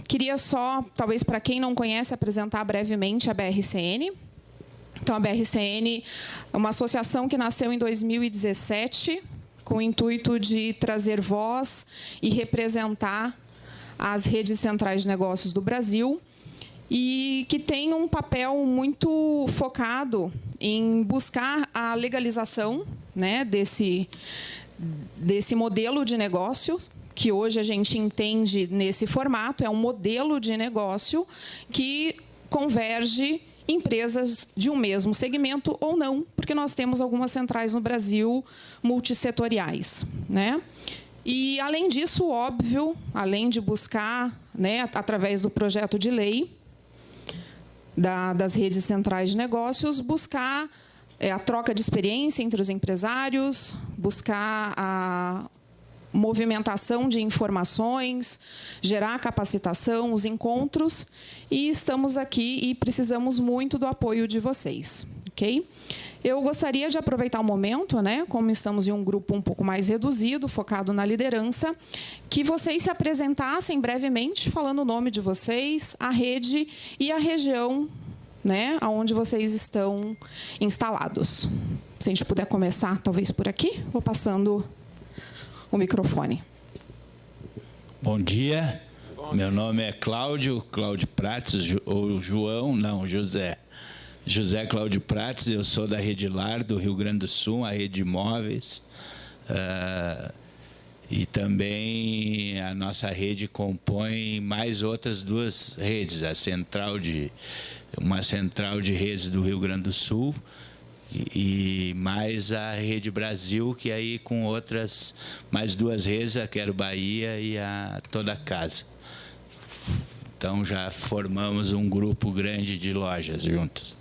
Queria só, talvez para quem não conhece, apresentar brevemente a BRCN. Então, a BRCN é uma associação que nasceu em 2017, com o intuito de trazer voz e representar as redes centrais de negócios do Brasil, e que tem um papel muito focado em buscar a legalização, né, desse modelo de negócio, que hoje a gente entende nesse formato, é um modelo de negócio que converge empresas de um mesmo segmento ou não, porque nós temos algumas centrais no Brasil multissetoriais, né? E, além disso, óbvio, além de buscar, né, através do projeto de lei das redes centrais de negócios, buscar a troca de experiência entre os empresários, buscar a movimentação de informações, gerar capacitação, os encontros, e estamos aqui e precisamos muito do apoio de vocês, ok? Eu gostaria de aproveitar o momento, né, como estamos em um grupo um pouco mais reduzido, focado na liderança, que vocês se apresentassem brevemente, falando o nome de vocês, a rede e a região, né, onde vocês estão instalados. Se a gente puder começar, talvez, por aqui, vou passando o microfone. Bom dia. Meu nome é Cláudio Prates, ou João, não, José Cláudio Prates. Eu sou da Rede Lar, do Rio Grande do Sul, a rede de imóveis. E também a nossa rede compõe mais outras duas redes, uma central de redes do Rio Grande do Sul, e mais a Rede Brasil, que aí com outras, mais duas redes, a Quero Bahia e a Toda Casa. Então, já formamos um grupo grande de lojas juntos.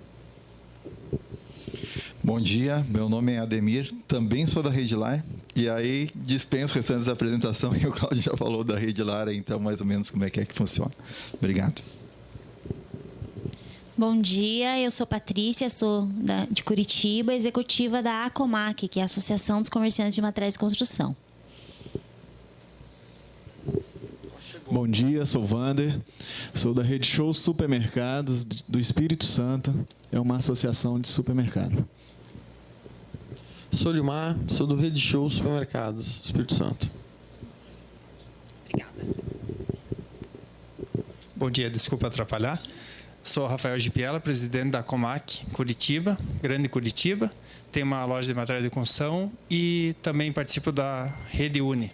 Bom dia, meu nome é Ademir, também sou da Rede Lar, e aí dispenso restantes da apresentação, e o Cláudio já falou da Rede Lar, então mais ou menos como é que funciona. Obrigado. Bom dia, eu sou Patrícia, sou de Curitiba, executiva da ACOMAC, que é a Associação dos Comerciantes de Materiais de Construção. Bom dia, sou Vander, sou da Rede Show Supermercados do Espírito Santo, é uma associação de supermercado. Sou Limar, sou do Rede Show Supermercados, Espírito Santo. Obrigada. Bom dia, desculpa atrapalhar. Sou Rafael Gipiela, presidente da Comac Curitiba, Grande Curitiba. Tenho uma loja de materiais de construção e também participo da Rede Uni.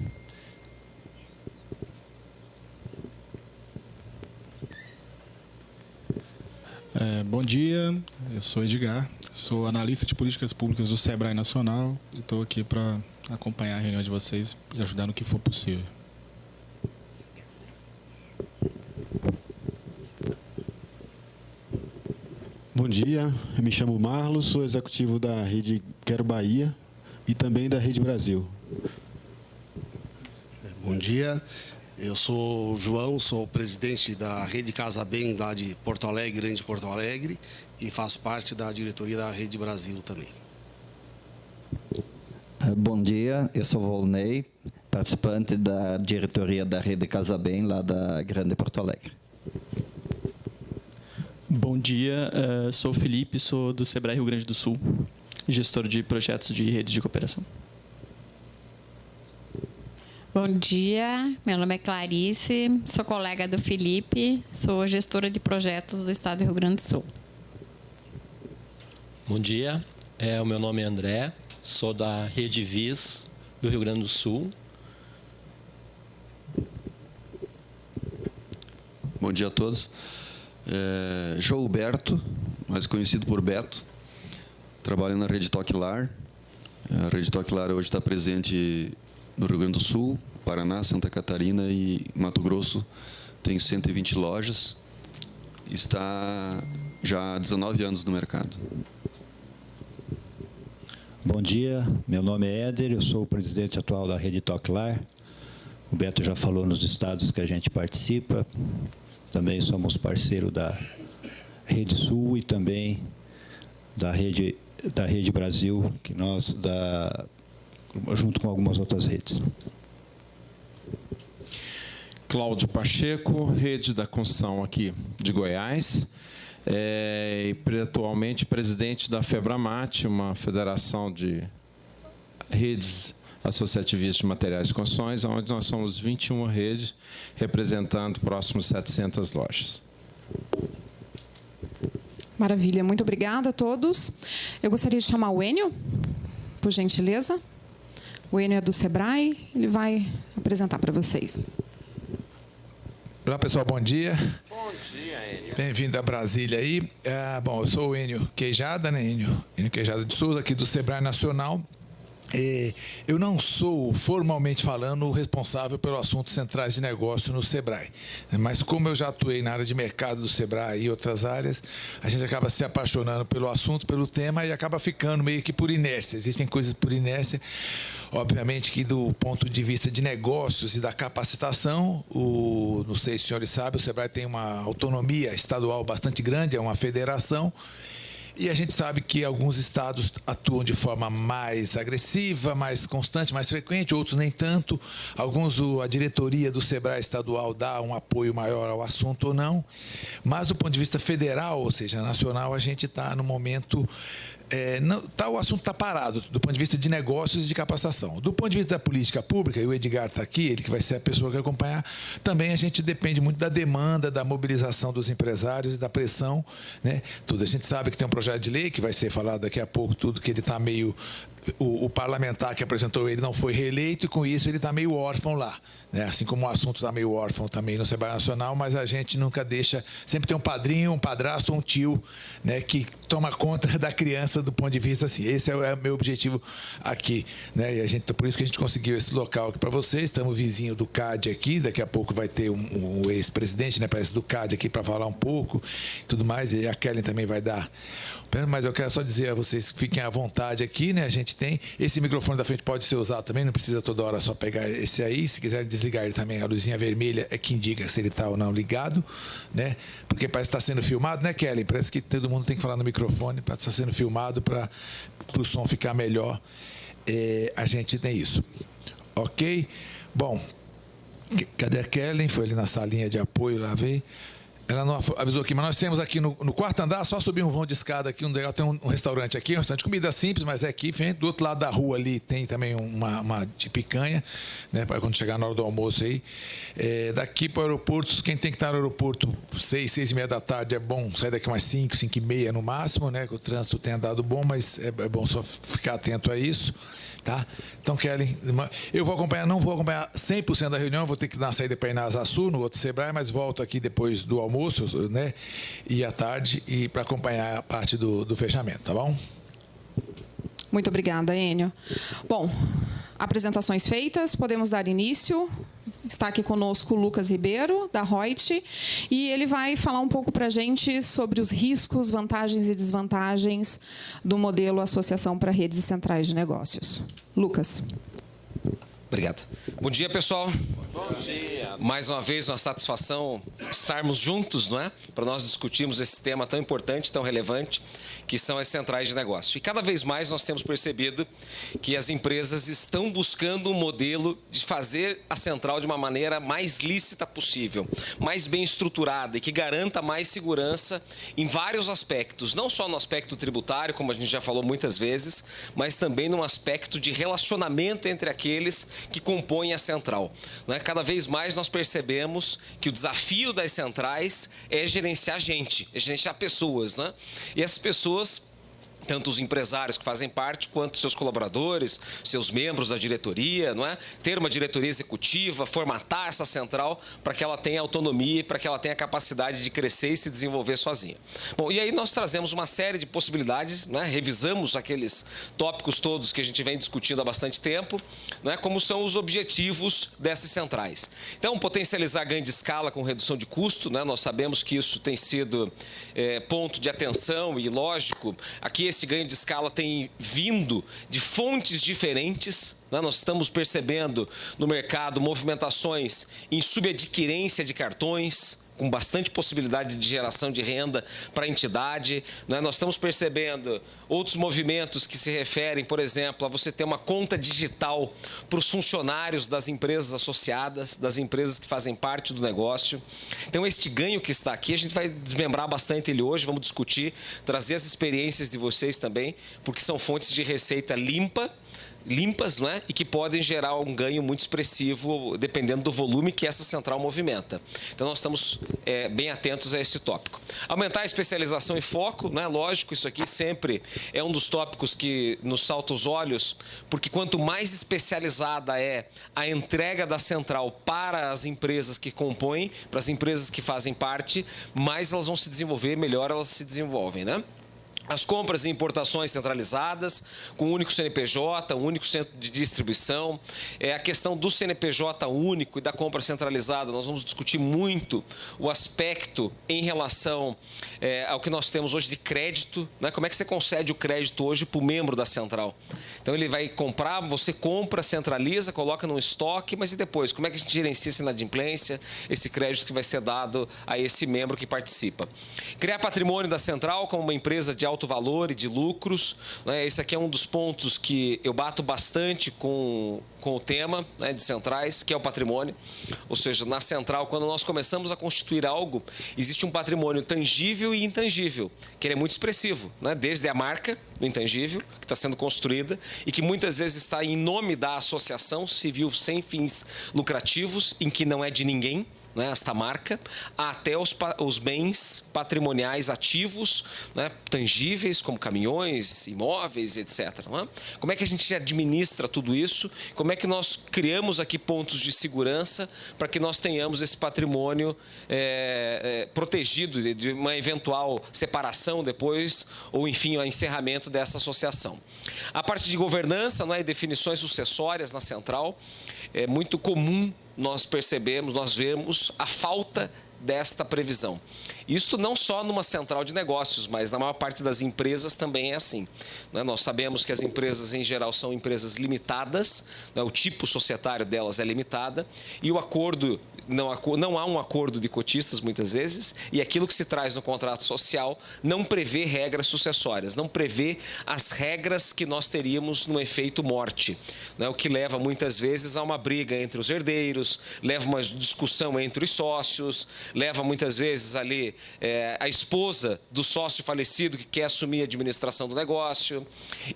Bom dia, eu sou Edgar, sou analista de políticas públicas do Sebrae Nacional e estou aqui para acompanhar a reunião de vocês e ajudar no que for possível. Bom dia, eu me chamo Marlos, sou executivo da Rede Quero Bahia e também da Rede Brasil. Bom dia, eu sou o João, sou presidente da Rede Casa Bem, lá de Porto Alegre, Grande Porto Alegre, e faço parte da diretoria da Rede Brasil também. Bom dia, eu sou Volney, participante da diretoria da Rede Casa Bem, lá da Grande Porto Alegre. Bom dia, sou o Felipe, sou do Sebrae Rio Grande do Sul, gestor de projetos de redes de cooperação. Bom dia, meu nome é Clarice, sou colega do Felipe, sou gestora de projetos do Estado do Rio Grande do Sul. Bom dia, o meu nome é André, sou da Rede Vis do Rio Grande do Sul. Bom dia a todos. João Berto, mais conhecido por Beto, trabalho na Rede Toque Lar. A Rede Toque Lar hoje está presente no Rio Grande do Sul, Paraná, Santa Catarina e Mato Grosso. Tem 120 lojas, está já há 19 anos no mercado. Bom dia, meu nome é Éder, eu sou o presidente atual da Rede Toque Lar. O Beto já falou nos estados que a gente participa. Também somos parceiro da Rede Sul e também da Rede Brasil, que nós junto com algumas outras redes. Cláudio Pacheco, rede da construção aqui de Goiás. E atualmente presidente da FEBRAMAT, uma federação de redes associativistas de materiais de construções, onde nós somos 21 redes, representando próximos 700 lojas. Maravilha, muito obrigada a todos. Eu gostaria de chamar o Enio, por gentileza. O Enio é do Sebrae, ele vai apresentar para vocês. Olá, pessoal, bom dia. Bom dia, Enio. Bem-vindo a Brasília aí. Bom, eu sou o Enio Queijada, né, Enio Queijada de Souza, aqui do Sebrae Nacional. Eu não sou, formalmente falando, o responsável pelo assunto centrais de negócio no Sebrae. Mas como eu já atuei na área de mercado do Sebrae e outras áreas, a gente acaba se apaixonando pelo assunto, pelo tema, e acaba ficando meio que por inércia. Existem coisas por inércia. Obviamente que do ponto de vista de negócios e da capacitação, não sei se os senhores sabem, o Sebrae tem uma autonomia estadual bastante grande, é uma federação. E a gente sabe que alguns estados atuam de forma mais agressiva, mais constante, mais frequente, outros nem tanto. Alguns, a diretoria do Sebrae estadual dá um apoio maior ao assunto ou não. Mas do ponto de vista federal, ou seja, nacional, a gente está no momento... o assunto está parado do ponto de vista de negócios e de capacitação. Do ponto de vista da política pública, e o Edgar está aqui, ele que vai ser a pessoa que vai acompanhar, também a gente depende muito da demanda, da mobilização dos empresários e da pressão, né? Tudo. A gente sabe que tem um projeto de lei que vai ser falado daqui a pouco, tudo que ele está meio... O parlamentar que apresentou ele não foi reeleito e, com isso, ele está meio órfão lá. Né? Assim como o assunto está meio órfão também no Sebrae Nacional, mas a gente nunca deixa... Sempre tem um padrinho, um padrasto, um tio, né, que toma conta da criança do ponto de vista assim. Esse é o meu objetivo aqui. Né? E por isso que a gente conseguiu esse local aqui para vocês. Estamos vizinho do CAD aqui. Daqui a pouco vai ter um ex-presidente, né, parece, do CAD aqui para falar um pouco e tudo mais. E a Kellen também vai dar... Mas eu quero só dizer a vocês que fiquem à vontade aqui, né? A gente tem esse microfone da frente, pode ser usado também, não precisa toda hora só pegar esse aí. Se quiser desligar ele também, a luzinha vermelha é que indica se ele está ou não ligado, né? Porque parece que está sendo filmado, né, Kelly? Parece que todo mundo tem que falar no microfone para estar sendo filmado, para o som ficar melhor. A gente tem isso. Ok? Bom, cadê a Kelly? Foi ali na salinha de apoio, lá veio. Ela não avisou aqui, mas nós temos aqui no quarto andar, só subir um vão de escada aqui, tem um restaurante aqui, um restaurante de comida simples, mas é aqui, do outro lado da rua ali tem também uma de picanha, né, para quando chegar na hora do almoço aí. Daqui para o aeroporto, quem tem que estar no aeroporto 6h30 da tarde, é bom sair daqui umas 5h30 no máximo, né, que o trânsito tem andado bom, mas é bom só ficar atento a isso. Tá? Então, Kelly, eu não vou acompanhar 100% da reunião, vou ter que dar uma saída para ir na Asa Sul, no outro Sebrae, mas volto aqui depois do almoço, né? E à tarde, e para acompanhar a parte do fechamento, tá bom? Muito obrigada, Enio. Bom, apresentações feitas, podemos dar início. Está aqui conosco o Lucas Ribeiro, da Reut, e ele vai falar um pouco para a gente sobre os riscos, vantagens e desvantagens do modelo Associação para Redes e Centrais de Negócios. Lucas. Obrigado. Bom dia, pessoal. Bom dia. Mais uma vez, uma satisfação estarmos juntos, não é? Para nós discutirmos esse tema tão importante, tão relevante, que são as centrais de negócio. E cada vez mais nós temos percebido que as empresas estão buscando um modelo de fazer a central de uma maneira mais lícita possível, mais bem estruturada e que garanta mais segurança em vários aspectos, não só no aspecto tributário, como a gente já falou muitas vezes, mas também no aspecto de relacionamento entre aqueles que compõem a central. Não é? Cada vez mais nós percebemos que o desafio das centrais é gerenciar gente, é gerenciar pessoas, né? E essas pessoas, tanto os empresários que fazem parte, quanto seus colaboradores, seus membros da diretoria, não é? Ter uma diretoria executiva, formatar essa central para que ela tenha autonomia e para que ela tenha capacidade de crescer e se desenvolver sozinha. Bom, e aí nós trazemos uma série de possibilidades, não é? Revisamos aqueles tópicos todos que a gente vem discutindo há bastante tempo, não é? Como são os objetivos dessas centrais. Então, potencializar ganho de escala com redução de custo, né? Nós sabemos que isso tem sido ponto de atenção e, lógico, aqui esse ganho de escala tem vindo de fontes diferentes, né? Nós estamos percebendo no mercado movimentações em subadquirência de cartões, com bastante possibilidade de geração de renda para a entidade. Né? Nós estamos percebendo outros movimentos que se referem, por exemplo, a você ter uma conta digital para os funcionários das empresas associadas, das empresas que fazem parte do negócio. Então, este ganho que está aqui, a gente vai desmembrar bastante ele hoje, vamos discutir, trazer as experiências de vocês também, porque são fontes de receita limpas, não é? E que podem gerar um ganho muito expressivo, dependendo do volume que essa central movimenta. Então, nós estamos bem atentos a esse tópico. Aumentar a especialização e foco, né? Lógico, isso aqui sempre é um dos tópicos que nos salta os olhos, porque quanto mais especializada é a entrega da central para as empresas que compõem, para as empresas que fazem parte, mais elas vão se desenvolver, melhor elas se desenvolvem, né? As compras e importações centralizadas, com um único CNPJ, um único centro de distribuição. A questão do CNPJ único e da compra centralizada, nós vamos discutir muito o aspecto em relação ao que nós temos hoje de crédito. Né? Como é que você concede o crédito hoje para o membro da central? Então, ele vai comprar, você compra, centraliza, coloca num estoque, mas e depois? Como é que a gente gerencia essa inadimplência, esse crédito que vai ser dado a esse membro que participa? Criar patrimônio da central como uma empresa de alto valor e de lucros. Né? Esse aqui é um dos pontos que eu bato bastante com o tema, né, de centrais, que é o patrimônio. Ou seja, na central, quando nós começamos a constituir algo, existe um patrimônio tangível e intangível, que ele é muito expressivo, né? Desde a marca, do intangível, que está sendo construída e que muitas vezes está em nome da associação civil sem fins lucrativos, em que não é de ninguém, né, esta marca, até os bens patrimoniais ativos, né, tangíveis, como caminhões, imóveis, etc. Né? Como é que a gente administra tudo isso? Como é que nós criamos aqui pontos de segurança para que nós tenhamos esse patrimônio protegido de uma eventual separação depois, ou enfim, o encerramento dessa associação? A parte de governança, né, e definições sucessórias na central, é muito comum nós percebemos, nós vemos a falta desta previsão. Isto não só numa central de negócios, mas na maior parte das empresas também é assim. Nós sabemos que as empresas, em geral, são empresas limitadas, o tipo societário delas é limitado, e o acordo, não há um acordo de cotistas, muitas vezes, e aquilo que se traz no contrato social não prevê regras sucessórias, não prevê as regras que nós teríamos no efeito morte, o que leva, muitas vezes, a uma briga entre os herdeiros, leva uma discussão entre os sócios, leva, muitas vezes, ali a esposa do sócio falecido que quer assumir a administração do negócio.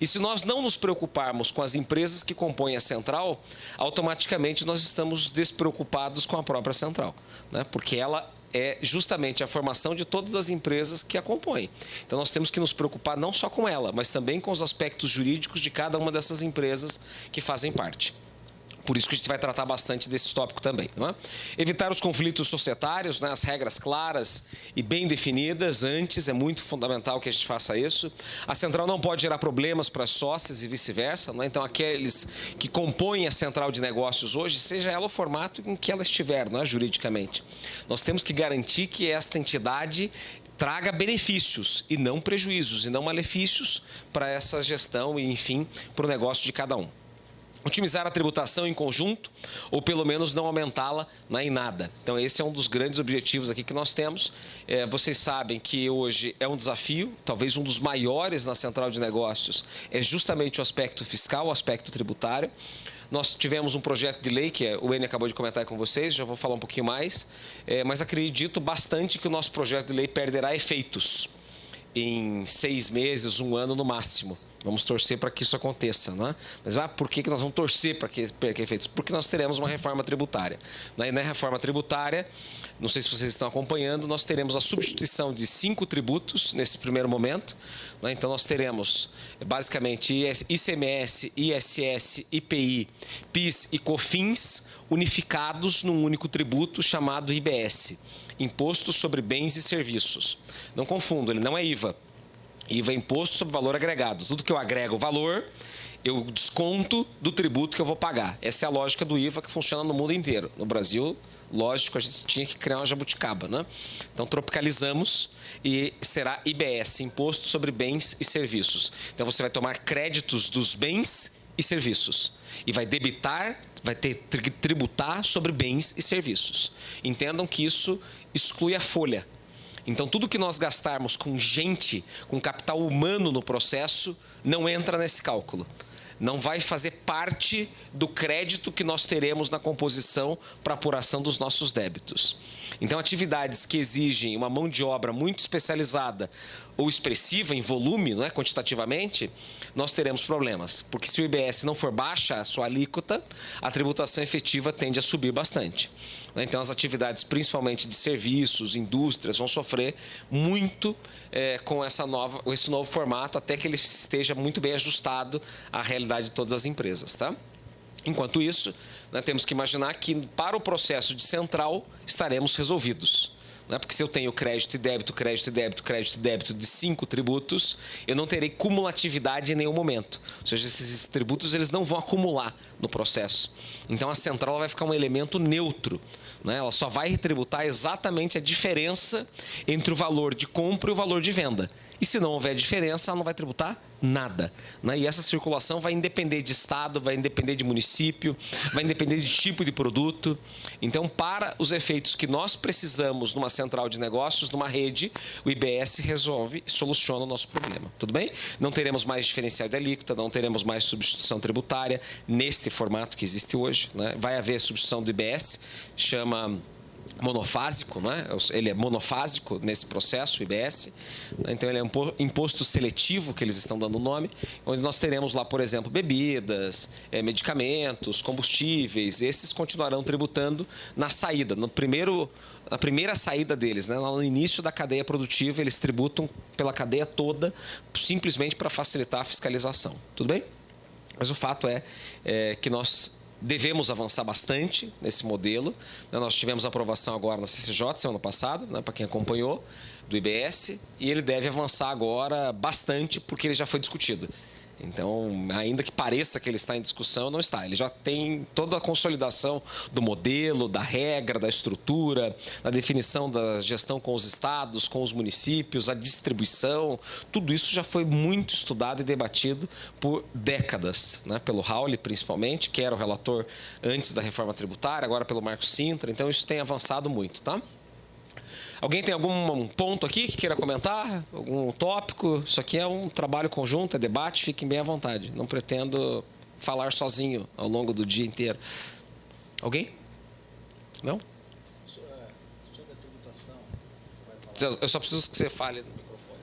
E se nós não nos preocuparmos com as empresas que compõem a central, automaticamente nós estamos despreocupados com a própria central, né? Porque ela é justamente a formação de todas as empresas que a compõem. Então, nós temos que nos preocupar não só com ela, mas também com os aspectos jurídicos de cada uma dessas empresas que fazem parte. Por isso que a gente vai tratar bastante desse tópico também. Não é? Evitar os conflitos societários, né? As regras claras e bem definidas antes, é muito fundamental que a gente faça isso. A central não pode gerar problemas para as sócias e vice-versa. Não é? Então, aqueles que compõem a central de negócios hoje, seja ela o formato em que ela estiver, não é? Juridicamente. Nós temos que garantir que esta entidade traga benefícios e não prejuízos, e não malefícios para essa gestão e, enfim, para o negócio de cada um. Otimizar a tributação em conjunto, ou pelo menos não aumentá-la em nada. Então, esse é um dos grandes objetivos aqui que nós temos. Vocês sabem que hoje é um desafio, talvez um dos maiores na central de negócios, é justamente o aspecto fiscal, o aspecto tributário. Nós tivemos um projeto de lei, que o Enio acabou de comentar com vocês, já vou falar um pouquinho mais, mas acredito bastante que o nosso projeto de lei perderá efeitos em 6 meses, 1 ano no máximo. Vamos torcer para que isso aconteça, não é? Mas por que nós vamos torcer para que perca efeitos? Porque nós teremos uma reforma tributária. E na reforma tributária, não sei se vocês estão acompanhando, nós teremos a substituição de 5 tributos nesse primeiro momento. Então, nós teremos, basicamente, ICMS, ISS, IPI, PIS e COFINS unificados num único tributo chamado IBS, Imposto sobre Bens e Serviços. Não confundam, ele não é IVA. IVA é Imposto sobre Valor Agregado. Tudo que eu agrego valor, eu desconto do tributo que eu vou pagar. Essa é a lógica do IVA que funciona no mundo inteiro. No Brasil, lógico, a gente tinha que criar uma jabuticaba, né? Então, tropicalizamos e será IBS, Imposto sobre Bens e Serviços. Então, você vai tomar créditos dos bens e serviços. E vai debitar, vai ter tributar sobre bens e serviços. Entendam que isso exclui a folha. Então, tudo que nós gastarmos com gente, com capital humano no processo, não entra nesse cálculo. Não vai fazer parte do crédito que nós teremos na composição para apuração dos nossos débitos. Então, atividades que exigem uma mão de obra muito especializada ou expressiva em volume, não é, quantitativamente, nós teremos problemas. Porque se o IBS não for baixa a sua alíquota, a tributação efetiva tende a subir bastante. Então, as atividades, principalmente de serviços, indústrias, vão sofrer muito com esse novo formato, até que ele esteja muito bem ajustado à realidade de todas as empresas. Tá? Enquanto isso, nós temos que imaginar que, para o processo de central, estaremos resolvidos. Porque se eu tenho crédito e débito, crédito e débito, crédito e débito de 5 tributos, eu não terei cumulatividade em nenhum momento. Ou seja, esses tributos eles não vão acumular no processo. Então, a central vai ficar um elemento neutro. Ela só vai retributar exatamente a diferença entre o valor de compra e o valor de venda. E se não houver diferença, ela não vai tributar nada. E essa circulação vai independer de estado, vai independer de município, vai independer de tipo de produto. Então, para os efeitos que nós precisamos numa central de negócios, numa rede, o IBS resolve e soluciona o nosso problema. Tudo bem? Não teremos mais diferencial de alíquota, não teremos mais substituição tributária neste formato que existe hoje. Vai haver substituição do IBS, chama monofásico, ele é monofásico nesse processo, o IBS. Então, ele é um imposto seletivo, que eles estão dando o nome, onde nós teremos lá, por exemplo, bebidas, medicamentos, combustíveis. Esses continuarão tributando na saída, na primeira saída deles. No início da cadeia produtiva, eles tributam pela cadeia toda, simplesmente para facilitar a fiscalização. Tudo bem? Mas o fato é que nós devemos avançar bastante nesse modelo. Nós tivemos aprovação agora na CCJ, semana passada, para quem acompanhou, do IBS, e ele deve avançar agora bastante, porque ele já foi discutido. Então, ainda que pareça que ele está em discussão, não está. Ele já tem toda a consolidação do modelo, da regra, da estrutura, da definição da gestão com os estados, com os municípios, a distribuição. Tudo isso já foi muito estudado e debatido por décadas, pelo Raul, principalmente, que era o relator antes da reforma tributária, agora pelo Marcos Sintra. Então, isso tem avançado muito, tá? Alguém tem algum ponto aqui que queira comentar? Algum tópico? Isso aqui é um trabalho conjunto, é debate, fiquem bem à vontade. Não pretendo falar sozinho ao longo do dia inteiro. Alguém? Não? Sobre a tributação. Eu só preciso que você fale no microfone.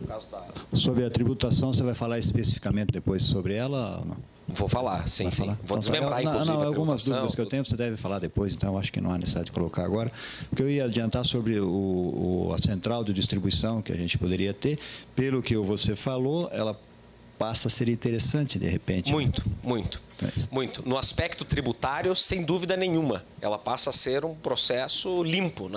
No caso da... Sobre a tributação, você vai falar especificamente depois sobre ela ou não? Vou falar, sim. Vou desmembrar, inclusive, algumas dúvidas que eu tenho, você deve falar depois, então acho que não há necessidade de colocar agora. Porque eu ia adiantar sobre a central de distribuição que a gente poderia ter. Pelo que você falou, ela passa a ser interessante, de repente. Muito, muito. Muito. No aspecto tributário, sem dúvida nenhuma, ela passa a ser um processo limpo,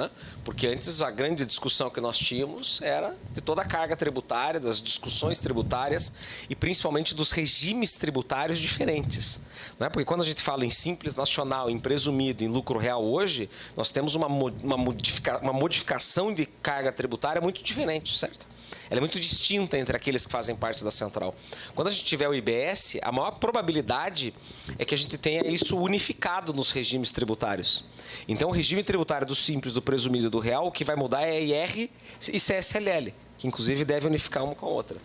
Porque antes a grande discussão que nós tínhamos era de toda a carga tributária, das discussões tributárias e principalmente dos regimes tributários diferentes. Porque quando a gente fala em simples nacional, em presumido, em lucro real hoje, nós temos uma modificação de carga tributária muito diferente, certo? Ela é muito distinta entre aqueles que fazem parte da central. Quando a gente tiver o IBS, a maior probabilidade é que a gente tenha isso unificado nos regimes tributários. Então, o regime tributário do simples, do presumido e do real, o que vai mudar é IR e CSLL, que inclusive deve unificar uma com a outra.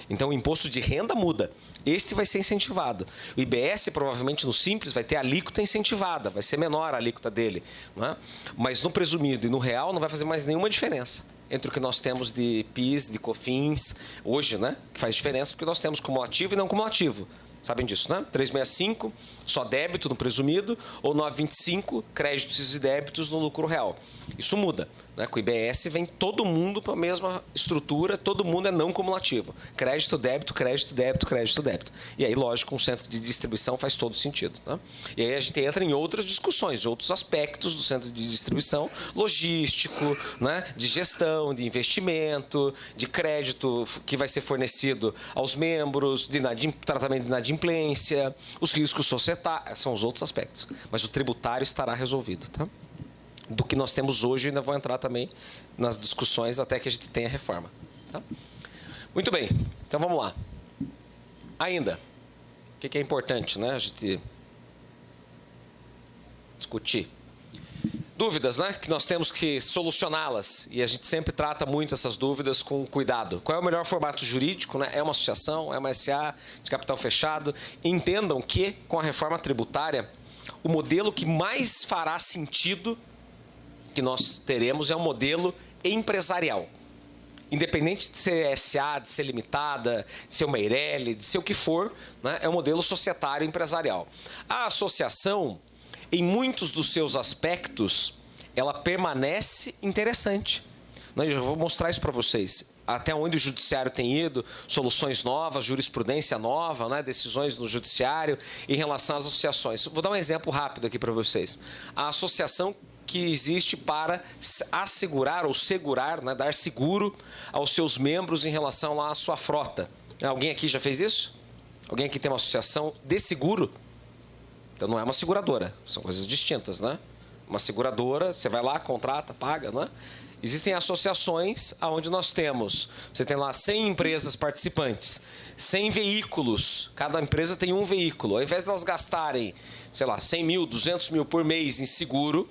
Então, o imposto de renda muda. Este vai ser incentivado. O IBS, provavelmente, no simples, vai ter alíquota incentivada, vai ser menor a alíquota dele. Mas no presumido e no real não vai fazer mais nenhuma diferença entre o que nós temos de PIS, de COFINS, hoje, que faz diferença porque nós temos cumulativo e não cumulativo. Sabem disso, 365, só débito no presumido, ou 925, créditos e débitos no lucro real. Isso muda. Com o IBS vem todo mundo para a mesma estrutura, todo mundo é não cumulativo. Crédito, débito, crédito, débito, crédito, débito. E aí, lógico, um centro de distribuição faz todo sentido. E aí a gente entra em outras discussões, outros aspectos do centro de distribuição, logístico, de gestão, de investimento, de crédito que vai ser fornecido aos membros, de tratamento de inadimplência, os riscos societários, são os outros aspectos. Mas o tributário estará resolvido, do que nós temos hoje, ainda vou entrar também nas discussões até que a gente tenha reforma. Muito bem, então vamos lá. Ainda, o que é importante, a gente discutir? Dúvidas, né? Que nós temos que solucioná-las. E a gente sempre trata muito essas dúvidas com cuidado. Qual é o melhor formato jurídico, né? É uma associação, é uma SA de capital fechado. Entendam que, com a reforma tributária, o modelo que mais fará sentido que nós teremos é um modelo empresarial. Independente de ser SA, de ser limitada, de ser uma Eireli, de ser o que for, né? É um modelo societário empresarial. A associação, em muitos dos seus aspectos, ela permanece interessante. Eu já vou mostrar isso para vocês. Até onde o judiciário tem ido, soluções novas, jurisprudência nova, né? Decisões no judiciário em relação às associações. Vou dar um exemplo rápido aqui para vocês. A associação que existe para assegurar ou segurar, né? Dar seguro aos seus membros em relação lá à sua frota. Alguém aqui já fez isso? Alguém aqui tem uma associação de seguro? Então, não é uma seguradora, são coisas distintas, né? Uma seguradora, você vai lá, contrata, paga, né? Existem associações onde nós temos, você tem lá 100 empresas participantes, 100 veículos, cada empresa tem um veículo. Ao invés de elas gastarem, sei lá, 100 mil, 200 mil por mês em seguro,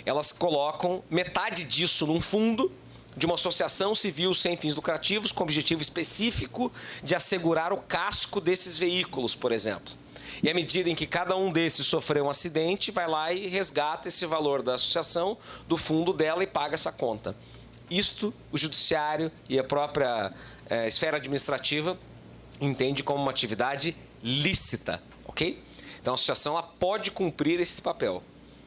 elas colocam metade disso num fundo de uma associação civil sem fins lucrativos, com objetivo específico de assegurar o casco desses veículos, por exemplo. E à medida em que cada um desses sofreu um acidente, vai lá e resgata esse valor da associação, do fundo dela, e paga essa conta. Isto o judiciário e a própria esfera administrativa entende como uma atividade lícita, ok? Então a associação ela pode cumprir esse papel,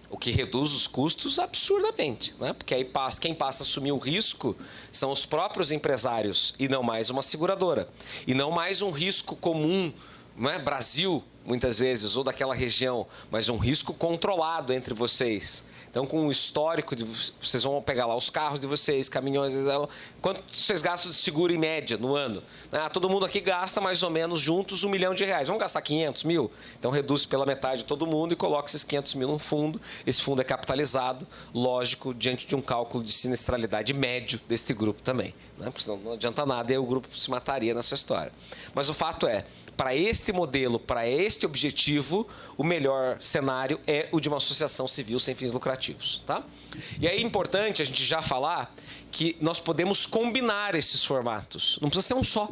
o que reduz os custos absurdamente, né? Porque aí quem passa a assumir o risco são os próprios empresários e não mais uma seguradora. E não mais um risco comum, não é? Brasil, muitas vezes, ou daquela região, mas um risco controlado entre vocês. Então, com o histórico, vocês vão pegar lá os carros de vocês, caminhões, quanto vocês gastam de seguro em média no ano? Todo mundo aqui gasta mais ou menos juntos R$1 milhão. Vamos gastar 500 mil? Então, reduz pela metade todo mundo e coloca esses 500 mil num fundo. Esse fundo é capitalizado, lógico, diante de um cálculo de sinistralidade médio deste grupo também. Porque senão não adianta nada e aí o grupo se mataria nessa história. Mas o fato é, para este modelo, para este objetivo, o melhor cenário é o de uma associação civil sem fins lucrativos. Tá? E aí é importante a gente já falar que nós podemos combinar esses formatos. Não precisa ser um só.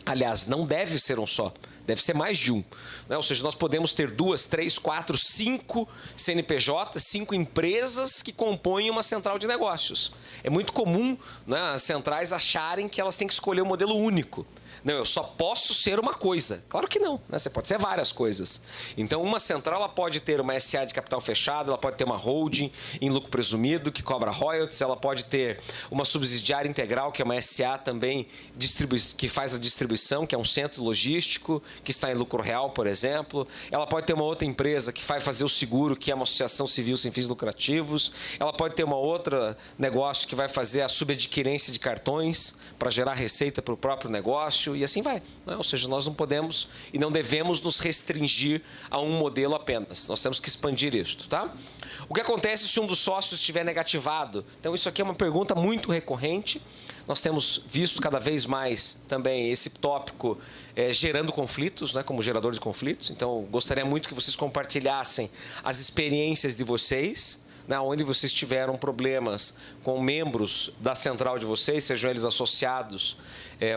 Aliás, não deve ser um só. Deve ser mais de um. Né? Ou seja, nós podemos ter 2, 3, 4, 5 CNPJs, 5 empresas que compõem uma central de negócios. É muito comum, né, as centrais acharem que elas têm que escolher um modelo único. Não, eu só posso ser uma coisa. Claro que não, né? Você pode ser várias coisas. Então, uma central ela pode ter uma SA de capital fechado, ela pode ter uma holding em lucro presumido, que cobra royalties, ela pode ter uma subsidiária integral, que é uma SA também que faz a distribuição, que é um centro logístico, que está em lucro real, por exemplo. Ela pode ter uma outra empresa que vai fazer o seguro, que é uma associação civil sem fins lucrativos. Ela pode ter uma outra negócio que vai fazer a subadquirência de cartões para gerar receita para o próprio negócio. E assim vai. Né? Ou seja, nós não podemos e não devemos nos restringir a um modelo apenas. Nós temos que expandir isto. Tá? O que acontece se um dos sócios estiver negativado? Então, isso aqui é uma pergunta muito recorrente. Nós temos visto cada vez mais também esse tópico gerando conflitos, né, como gerador de conflitos. Então, gostaria muito que vocês compartilhassem as experiências de vocês, né, onde vocês tiveram problemas com membros da central de vocês, sejam eles associados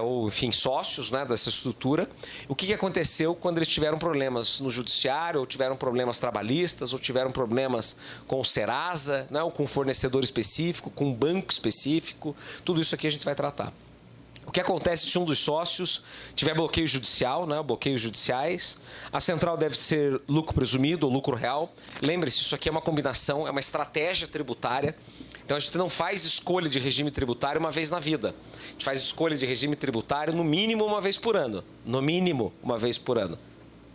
ou, enfim, sócios, né, dessa estrutura. O que aconteceu quando eles tiveram problemas no judiciário, ou tiveram problemas trabalhistas, ou tiveram problemas com o Serasa, né, ou com um fornecedor específico, com um banco específico. Tudo isso aqui a gente vai tratar. O que acontece se um dos sócios tiver bloqueio judicial, né, bloqueios judiciais? A central deve ser lucro presumido ou lucro real. Lembre-se, isso aqui é uma combinação, é uma estratégia tributária. Então, a gente não faz escolha de regime tributário uma vez na vida. A gente faz escolha de regime tributário no mínimo uma vez por ano. No mínimo uma vez por ano.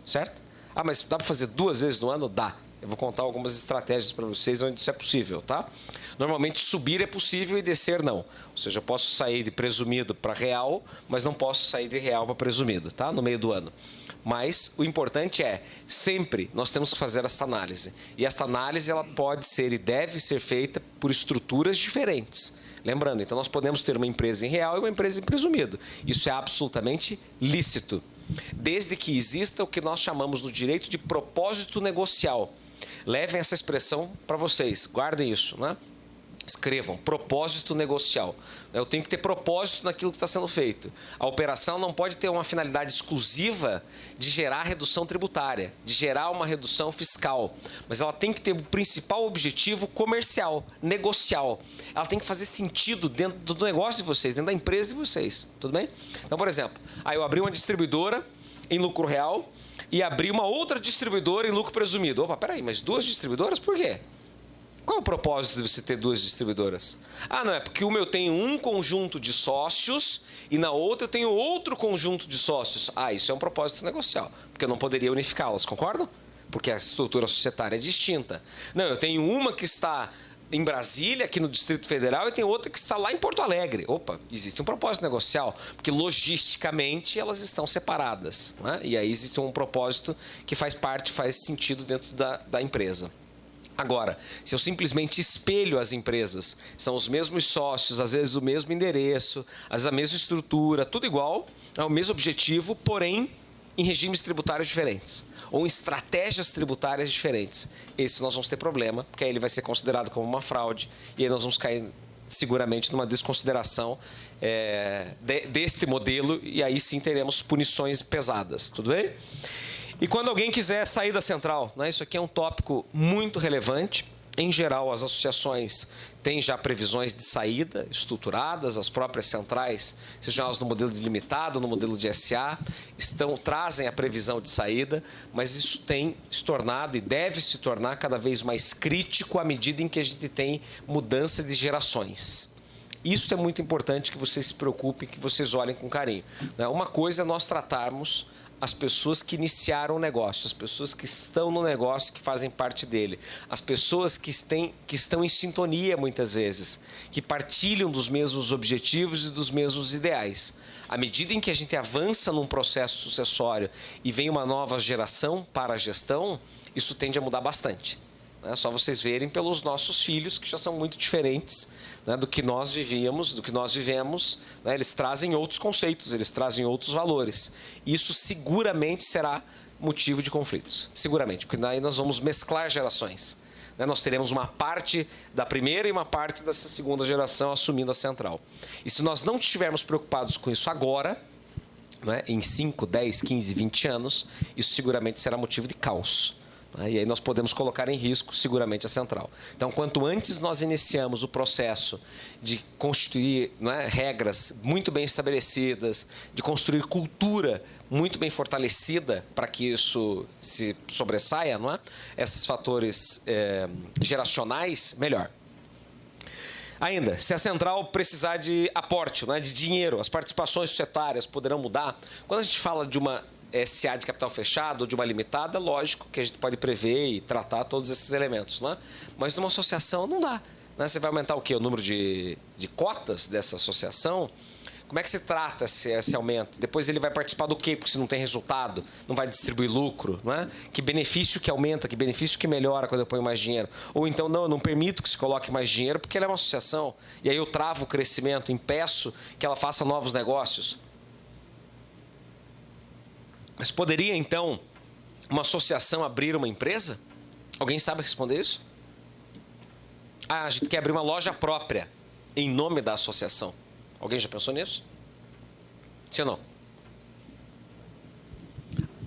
Certo? Ah, mas dá para fazer 2 vezes no ano? Dá. Eu vou contar algumas estratégias para vocês onde isso é possível, tá? Normalmente, subir é possível e descer não. Ou seja, eu posso sair de presumido para real, mas não posso sair de real para presumido, tá? No meio do ano. Mas o importante é, sempre nós temos que fazer essa análise. E essa análise ela pode ser e deve ser feita por estruturas diferentes. Lembrando, então nós podemos ter uma empresa em real e uma empresa em presumido. Isso é absolutamente lícito. Desde que exista o que nós chamamos no direito de propósito negocial. Levem essa expressão para vocês, guardem isso, né? Escrevam, propósito negocial. Eu tenho que ter propósito naquilo que está sendo feito. A operação não pode ter uma finalidade exclusiva de gerar redução tributária, de gerar uma redução fiscal, mas ela tem que ter o principal objetivo comercial, negocial. Ela tem que fazer sentido dentro do negócio de vocês, dentro da empresa de vocês, tudo bem? Então, por exemplo, eu abri uma distribuidora em lucro real e abri uma outra distribuidora em lucro presumido. Opa, peraí, mas 2 distribuidoras por quê? Qual é o propósito de você ter 2 distribuidoras? Não, é porque uma eu tenho um conjunto de sócios e na outra eu tenho outro conjunto de sócios. Isso é um propósito negocial, porque eu não poderia unificá-las, concordam? Porque a estrutura societária é distinta. Não, eu tenho uma que está em Brasília, aqui no Distrito Federal, e tem outra que está lá em Porto Alegre. Opa, existe um propósito negocial, porque logisticamente elas estão separadas, né? E aí existe um propósito que faz sentido dentro da empresa. Agora, se eu simplesmente espelho as empresas, são os mesmos sócios, às vezes o mesmo endereço, às vezes a mesma estrutura, tudo igual, é o mesmo objetivo, porém em regimes tributários diferentes ou em estratégias tributárias diferentes. Esse nós vamos ter problema, porque aí ele vai ser considerado como uma fraude e aí nós vamos cair seguramente numa desconsideração deste modelo e aí sim teremos punições pesadas, tudo bem? E quando alguém quiser sair da central, né, isso aqui é um tópico muito relevante. Em geral, as associações têm já previsões de saída estruturadas, as próprias centrais, sejam elas no modelo de limitado, no modelo de SA, trazem a previsão de saída, mas isso tem se tornado e deve se tornar cada vez mais crítico à medida em que a gente tem mudança de gerações. Isso é muito importante que vocês se preocupem, que vocês olhem com carinho. Uma coisa é nós tratarmos as pessoas que iniciaram o negócio, as pessoas que estão no negócio, que fazem parte dele, as pessoas que estão em sintonia muitas vezes, que partilham dos mesmos objetivos e dos mesmos ideais. À medida em que a gente avança num processo sucessório e vem uma nova geração para a gestão, isso tende a mudar bastante. É só vocês verem pelos nossos filhos, que já são muito diferentes, né, do que nós vivíamos, do que nós vivemos. Né, eles trazem outros conceitos, eles trazem outros valores. Isso seguramente será motivo de conflitos. Seguramente, porque daí nós vamos mesclar gerações. Né, nós teremos uma parte da primeira e uma parte dessa segunda geração assumindo a central. E se nós não estivermos preocupados com isso agora, né, em 5, 10, 15, 20 anos, isso seguramente será motivo de caos. E aí nós podemos colocar em risco, seguramente, a central. Então, quanto antes nós iniciamos o processo de constituir, né, regras muito bem estabelecidas, de construir cultura muito bem fortalecida para que isso se sobressaia, não é? Esses fatores geracionais, melhor. Ainda, se a central precisar de aporte, não é, de dinheiro, as participações societárias poderão mudar. Quando a gente fala de uma SA de capital fechado ou de uma limitada, lógico que a gente pode prever e tratar todos esses elementos, né? Mas numa associação não dá. Né? Você vai aumentar o quê? O número de cotas dessa associação? Como é que se trata esse aumento? Depois ele vai participar do quê? Porque se não tem resultado, não vai distribuir lucro, não é? Que benefício que aumenta, que benefício que melhora quando eu ponho mais dinheiro? Ou então, não, eu não permito que se coloque mais dinheiro porque ela é uma associação. E aí eu travo o crescimento, impeço que ela faça novos negócios. Mas poderia, então, uma associação abrir uma empresa? Alguém sabe responder isso? A gente quer abrir uma loja própria em nome da associação. Alguém já pensou nisso? Sim ou não?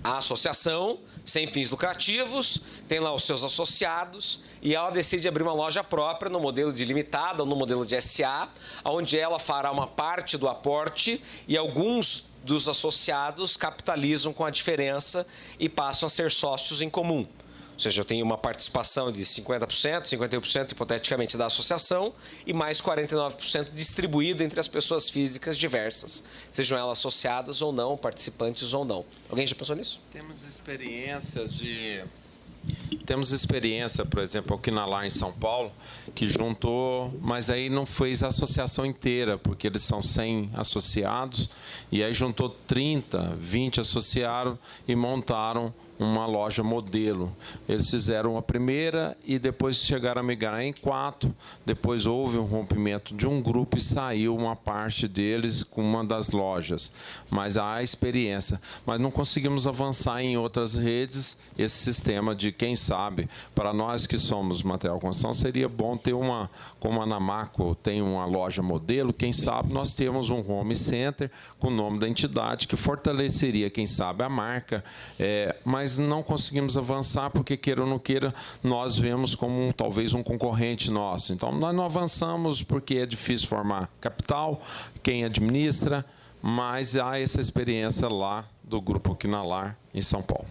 A associação, sem fins lucrativos, tem lá os seus associados e ela decide abrir uma loja própria no modelo de limitada ou no modelo de SA, onde ela fará uma parte do aporte e alguns dos associados capitalizam com a diferença e passam a ser sócios em comum. Ou seja, eu tenho uma participação de 50%, 51% hipoteticamente da associação e mais 49% distribuído entre as pessoas físicas diversas, sejam elas associadas ou não, participantes ou não. Alguém já pensou nisso? Temos experiência, por exemplo, aqui na LAR em São Paulo, que juntou, mas aí não fez a associação inteira, porque eles são 100 associados, e aí juntou 30, 20 associaram e montaram uma loja modelo. Eles fizeram a primeira e depois chegaram a migrar em 4. Depois houve um rompimento de um grupo e saiu uma parte deles com uma das lojas. Mas há experiência. Mas não conseguimos avançar em outras redes esse sistema de, quem sabe, para nós que somos material construção, seria bom ter uma, como a Namaco tem uma loja modelo, quem sabe nós temos um home center com o nome da entidade que fortaleceria, quem sabe, a marca, mas não conseguimos avançar porque, queira ou não queira, nós vemos como talvez um concorrente nosso. Então, nós não avançamos porque é difícil formar capital, quem administra, mas há essa experiência lá do Grupo Quinalar, em São Paulo.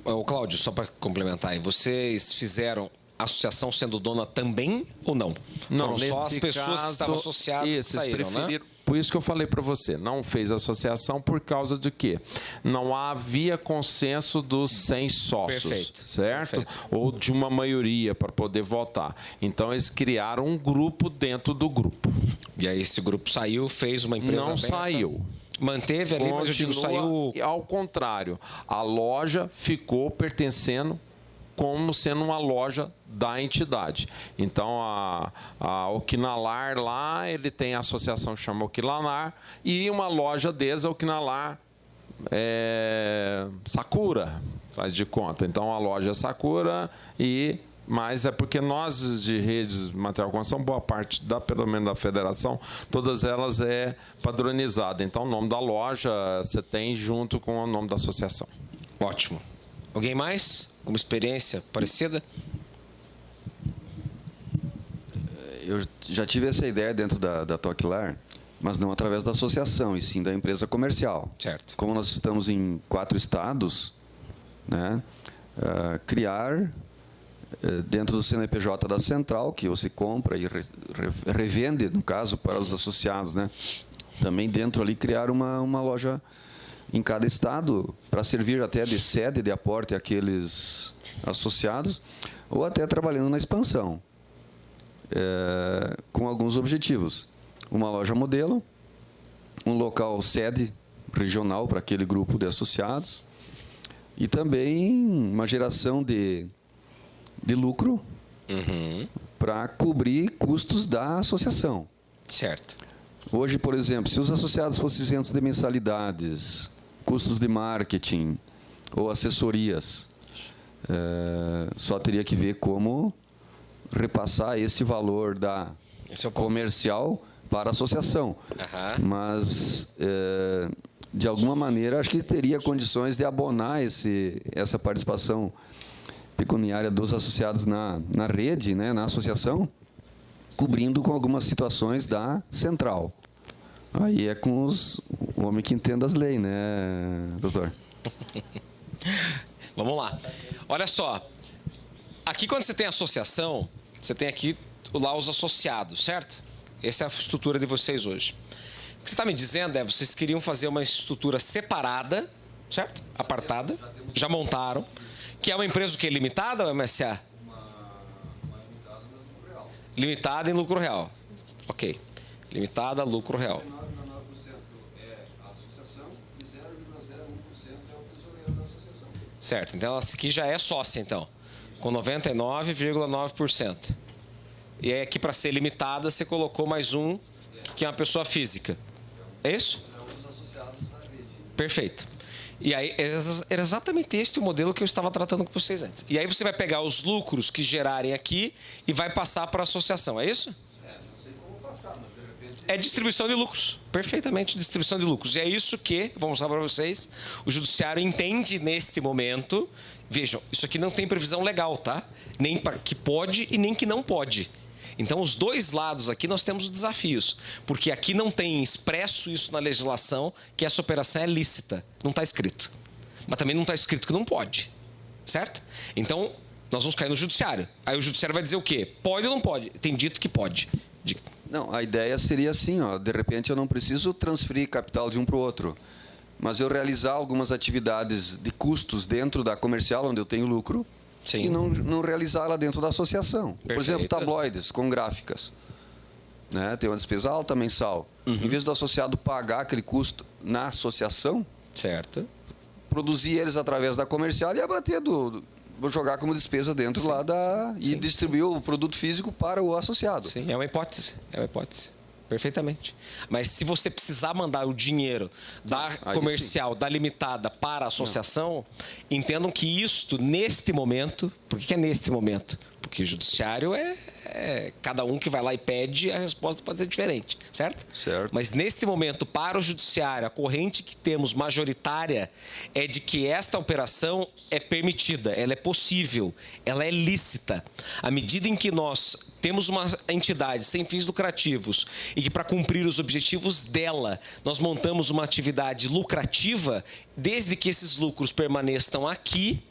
Ô, Cláudio, só para complementar aí, vocês fizeram a associação sendo dona também ou não? Não, foram só as pessoas que estavam associadas que saíram, né? Por isso que eu falei para você, não fez associação por causa de quê? Não havia consenso dos 100 sócios, Perfeito. certo? Perfeito. Ou de uma maioria para poder votar. Então, eles criaram um grupo dentro do grupo. E aí esse grupo saiu, fez uma empresa Não aberta? saiu. Manteve ali, mas eu digo, saiu... Ao contrário, a loja ficou pertencendo como sendo uma loja da entidade. Então, a Okinalar lá, ele tem a associação que chama Okinalar, e uma loja deles, a Okinalar Sakura, faz de conta. Então, a loja é Sakura, mas é porque nós, de redes de material de construção, boa parte, pelo menos da federação, todas elas é padronizada. Então, o nome da loja você tem junto com o nome da associação. Ótimo. Alguém mais? Alguma experiência parecida? Eu já tive essa ideia dentro da Toclar, mas não através da associação, e sim da empresa comercial. Certo. Como nós estamos em 4 estados, né, criar dentro do CNPJ da Central, que você compra e revende, no caso, para os associados, né? Também dentro ali criar uma loja em cada estado, para servir até de sede de aporte àqueles associados, ou até trabalhando na expansão, com alguns objetivos. Uma loja modelo, um local sede regional para aquele grupo de associados, e também uma geração de lucro para cobrir custos da associação. Certo. Hoje, por exemplo, se os associados fossem isentos de mensalidades, custos de marketing ou assessorias, só teria que ver como repassar esse valor da comercial para a associação. Mas, de alguma maneira, acho que teria condições de abonar essa participação pecuniária dos associados na rede, né, na associação, cobrindo com algumas situações da central. Aí é com o homem que entende as leis, né, doutor? Vamos lá. Olha só. Aqui, quando você tem associação, você tem aqui lá os associados, certo? Essa é a estrutura de vocês hoje. O que você está me dizendo é vocês queriam fazer uma estrutura separada, certo? Apartada. Já montaram. Que é uma empresa que é limitada ou é MSA? Limitada em lucro real. Ok. Limitada a lucro real. Certo. Então, essa aqui já é sócia, então. Com 99,9%. E aí, aqui, para ser limitada, você colocou mais um, que é uma pessoa física. É isso? Perfeito. E aí, era exatamente este o modelo que eu estava tratando com vocês antes. E aí, você vai pegar os lucros que gerarem aqui e vai passar para a associação. É isso? Não sei como passar, mas de repente... É distribuição de lucros. Perfeitamente distribuição de lucros. E é isso que, vou mostrar para vocês, o judiciário entende neste momento. Vejam, isso aqui não tem previsão legal, tá? Nem para que pode e nem que não pode. Então, os dois lados aqui nós temos desafios, porque aqui não tem expresso isso na legislação, que essa operação é lícita. Não está escrito. Mas também não está escrito que não pode. Certo? Então, nós vamos cair no judiciário. Aí o judiciário vai dizer o quê? Pode ou não pode? Tem dito que pode. Não, a ideia seria assim, ó, de repente eu não preciso transferir capital de um para o outro, mas eu realizar algumas atividades de custos dentro da comercial, onde eu tenho lucro, Sim. E não realizá-la dentro da associação. Perfeito. Por exemplo, tabloides com gráficas. Né? Tem uma despesa alta mensal. Em vez do associado pagar aquele custo na associação, certo, produzir eles através da comercial e abater vou jogar como despesa dentro lá e distribuir o produto físico para o associado. Sim, é uma hipótese. Perfeitamente. Mas se você precisar mandar o dinheiro da comercial, da limitada para a associação, entendam que isto, neste momento, por que é neste momento? Porque o judiciário cada um que vai lá e pede, a resposta pode ser diferente, certo? Certo. Mas neste momento, para o judiciário, a corrente que temos majoritária é de que esta operação é permitida, ela é possível, ela é lícita. À medida em que nós temos uma entidade sem fins lucrativos e que, para cumprir os objetivos dela, nós montamos uma atividade lucrativa, desde que esses lucros permaneçam aqui,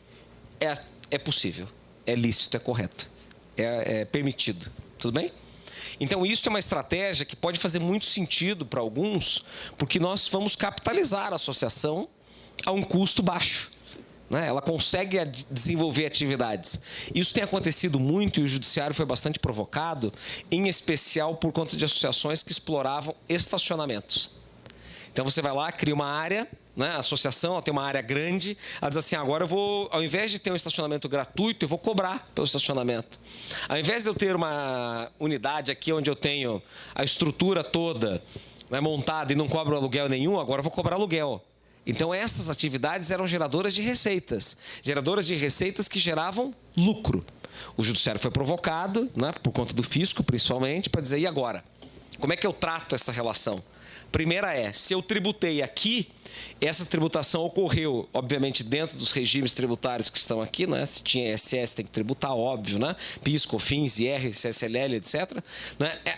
é possível, é lícito, é correto, é permitido. Tudo bem? Então, isso é uma estratégia que pode fazer muito sentido para alguns, porque nós vamos capitalizar a associação a um custo baixo. Ela consegue desenvolver atividades. Isso tem acontecido muito e o judiciário foi bastante provocado, em especial por conta de associações que exploravam estacionamentos. Então, você vai lá, cria uma área, a associação ela tem uma área grande, ela diz assim, agora eu vou, ao invés de ter um estacionamento gratuito, eu vou cobrar pelo estacionamento. Ao invés de eu ter uma unidade aqui onde eu tenho a estrutura toda montada e não cobro aluguel nenhum, agora eu vou cobrar aluguel. Então, essas atividades eram geradoras de receitas que geravam lucro. O judiciário foi provocado, por conta do fisco, principalmente, para dizer, e agora? Como é que eu trato essa relação? Primeira se eu tributei aqui, essa tributação ocorreu, obviamente, dentro dos regimes tributários que estão aqui, se tinha ISS, tem que tributar, óbvio, PIS, COFINS, IR, CSLL, etc.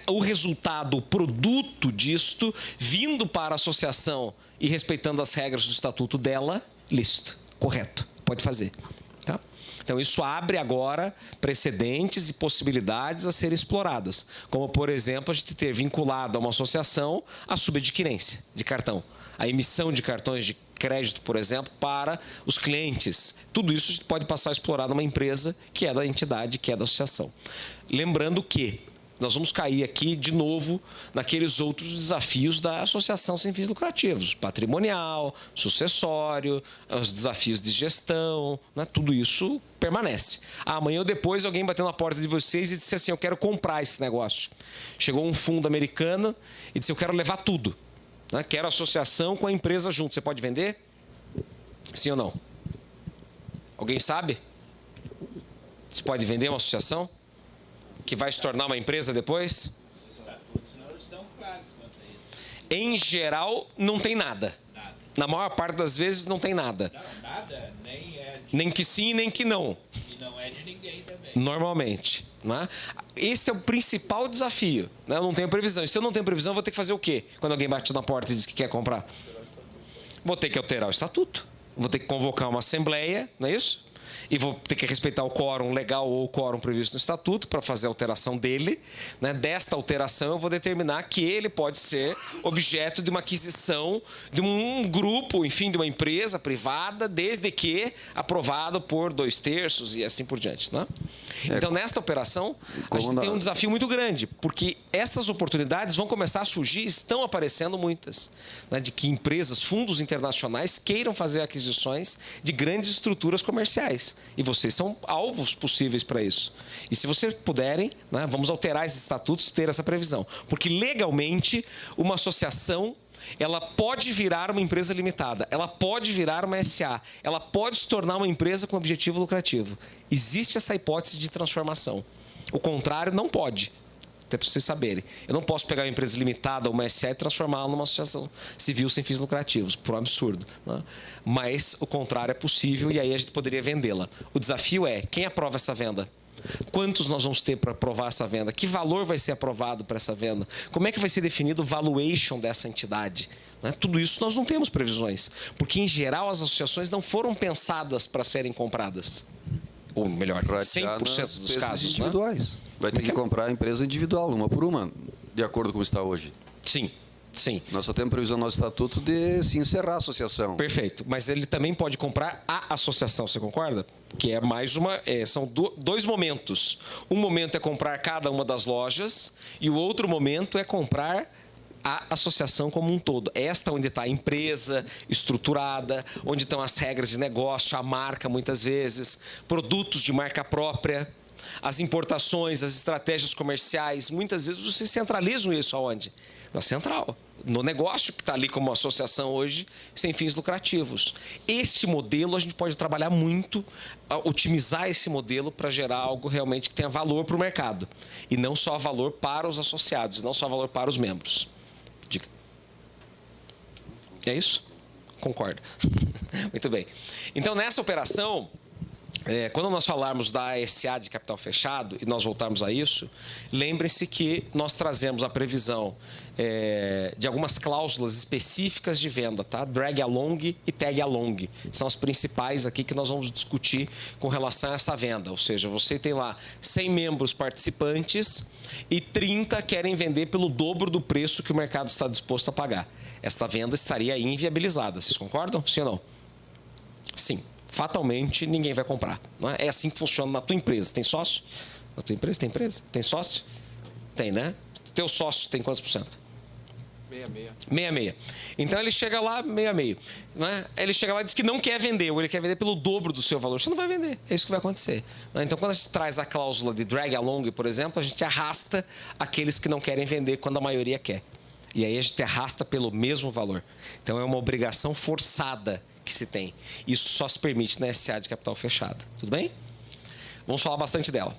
O resultado, o produto disto, vindo para a associação e respeitando as regras do estatuto dela, lícito, correto, pode fazer. Tá? Então, isso abre agora precedentes e possibilidades a serem exploradas, como, por exemplo, a gente ter vinculado a uma associação a subadquirência de cartão, a emissão de cartões de crédito, por exemplo, para os clientes. Tudo isso a gente pode passar a explorar numa empresa que é da entidade, que é da associação. Lembrando que nós vamos cair aqui, de novo, naqueles outros desafios da associação sem fins lucrativos. Patrimonial, sucessório, os desafios de gestão, tudo isso permanece. Amanhã ou depois alguém bateu na porta de vocês e disse assim, eu quero comprar esse negócio. Chegou um fundo americano e disse, eu quero levar tudo. Quero associação com a empresa junto. Você pode vender? Sim ou não? Alguém sabe? Você pode vender uma associação? Que vai se tornar uma empresa depois? Os estatutos não estão claros quanto a isso. Em geral, não tem nada. Na maior parte das vezes, não tem nada. Não, nada, nem que sim, nem que não. E não é de ninguém também. Normalmente. Esse é o principal desafio. Eu não tenho previsão. E se eu não tenho previsão, eu vou ter que fazer o quê? Quando alguém bate na porta e diz que quer comprar? Vou ter que alterar o estatuto. Vou ter que convocar uma assembleia, não é isso? E vou ter que respeitar o quórum legal ou o quórum previsto no estatuto para fazer a alteração dele. Desta alteração, eu vou determinar que ele pode ser objeto de uma aquisição de um grupo, enfim, de uma empresa privada, desde que aprovado por 2/3 e assim por diante. Então, nesta operação, a gente tem um desafio muito grande, porque essas oportunidades vão começar a surgir, estão aparecendo muitas, de que empresas, fundos internacionais queiram fazer aquisições de grandes estruturas comerciais. E vocês são alvos possíveis para isso. E se vocês puderem, vamos alterar esses estatutos e ter essa previsão. Porque, legalmente, uma associação ela pode virar uma empresa limitada, ela pode virar uma SA, ela pode se tornar uma empresa com objetivo lucrativo. Existe essa hipótese de transformação. O contrário não pode. Até para vocês saberem. Eu não posso pegar uma empresa limitada ou uma SA e transformá-la numa associação civil sem fins lucrativos, por um absurdo. Mas o contrário é possível e aí a gente poderia vendê-la. O desafio é, quem aprova essa venda? Quantos nós vamos ter para aprovar essa venda? Que valor vai ser aprovado para essa venda? Como é que vai ser definido o valuation dessa entidade? Tudo isso nós não temos previsões, porque, em geral, as associações não foram pensadas para serem compradas. Ou melhor, 100% dos casos. Individuais. Vai ter que comprar a empresa individual, uma por uma, de acordo com como está hoje. Sim. Nós só temos previsão no nosso estatuto de se encerrar a associação. Perfeito. Mas ele também pode comprar a associação, você concorda? Que é mais uma... são dois momentos. Um momento é comprar cada uma das lojas e o outro momento é comprar a associação como um todo. Esta onde está a empresa estruturada, onde estão as regras de negócio, a marca muitas vezes, produtos de marca própria, as importações, as estratégias comerciais. Muitas vezes vocês centralizam isso aonde? Na central, no negócio que está ali como associação hoje, sem fins lucrativos. Este modelo a gente pode trabalhar muito, otimizar esse modelo para gerar algo realmente que tenha valor para o mercado. E não só valor para os associados, não só valor para os membros. Diga. É isso? Concordo. Muito bem. Então, nessa operação, quando nós falarmos da SA de capital fechado, e nós voltarmos a isso, lembrem-se que nós trazemos a previsão de algumas cláusulas específicas de venda, tá? Drag along e tag along. São as principais aqui que nós vamos discutir com relação a essa venda. Ou seja, você tem lá 100 membros participantes e 30 querem vender pelo dobro do preço que o mercado está disposto a pagar. Esta venda estaria inviabilizada. Vocês concordam? Sim ou não? Sim. Fatalmente, ninguém vai comprar. Não é? É assim que funciona na tua empresa. Tem sócio? Na tua empresa tem empresa? Tem sócio? Tem, né? Teu sócio tem quantos por cento? 66. Então, ele chega lá, 66. Né? Ele chega lá e diz que não quer vender, ou ele quer vender pelo dobro do seu valor. Você não vai vender. É isso que vai acontecer. Né? Então, quando a gente traz a cláusula de drag along, por exemplo, a gente arrasta aqueles que não querem vender quando a maioria quer. E aí a gente arrasta pelo mesmo valor. Então, é uma obrigação forçada que se tem. Isso só se permite na SA de capital fechado. Tudo bem? Vamos falar bastante dela.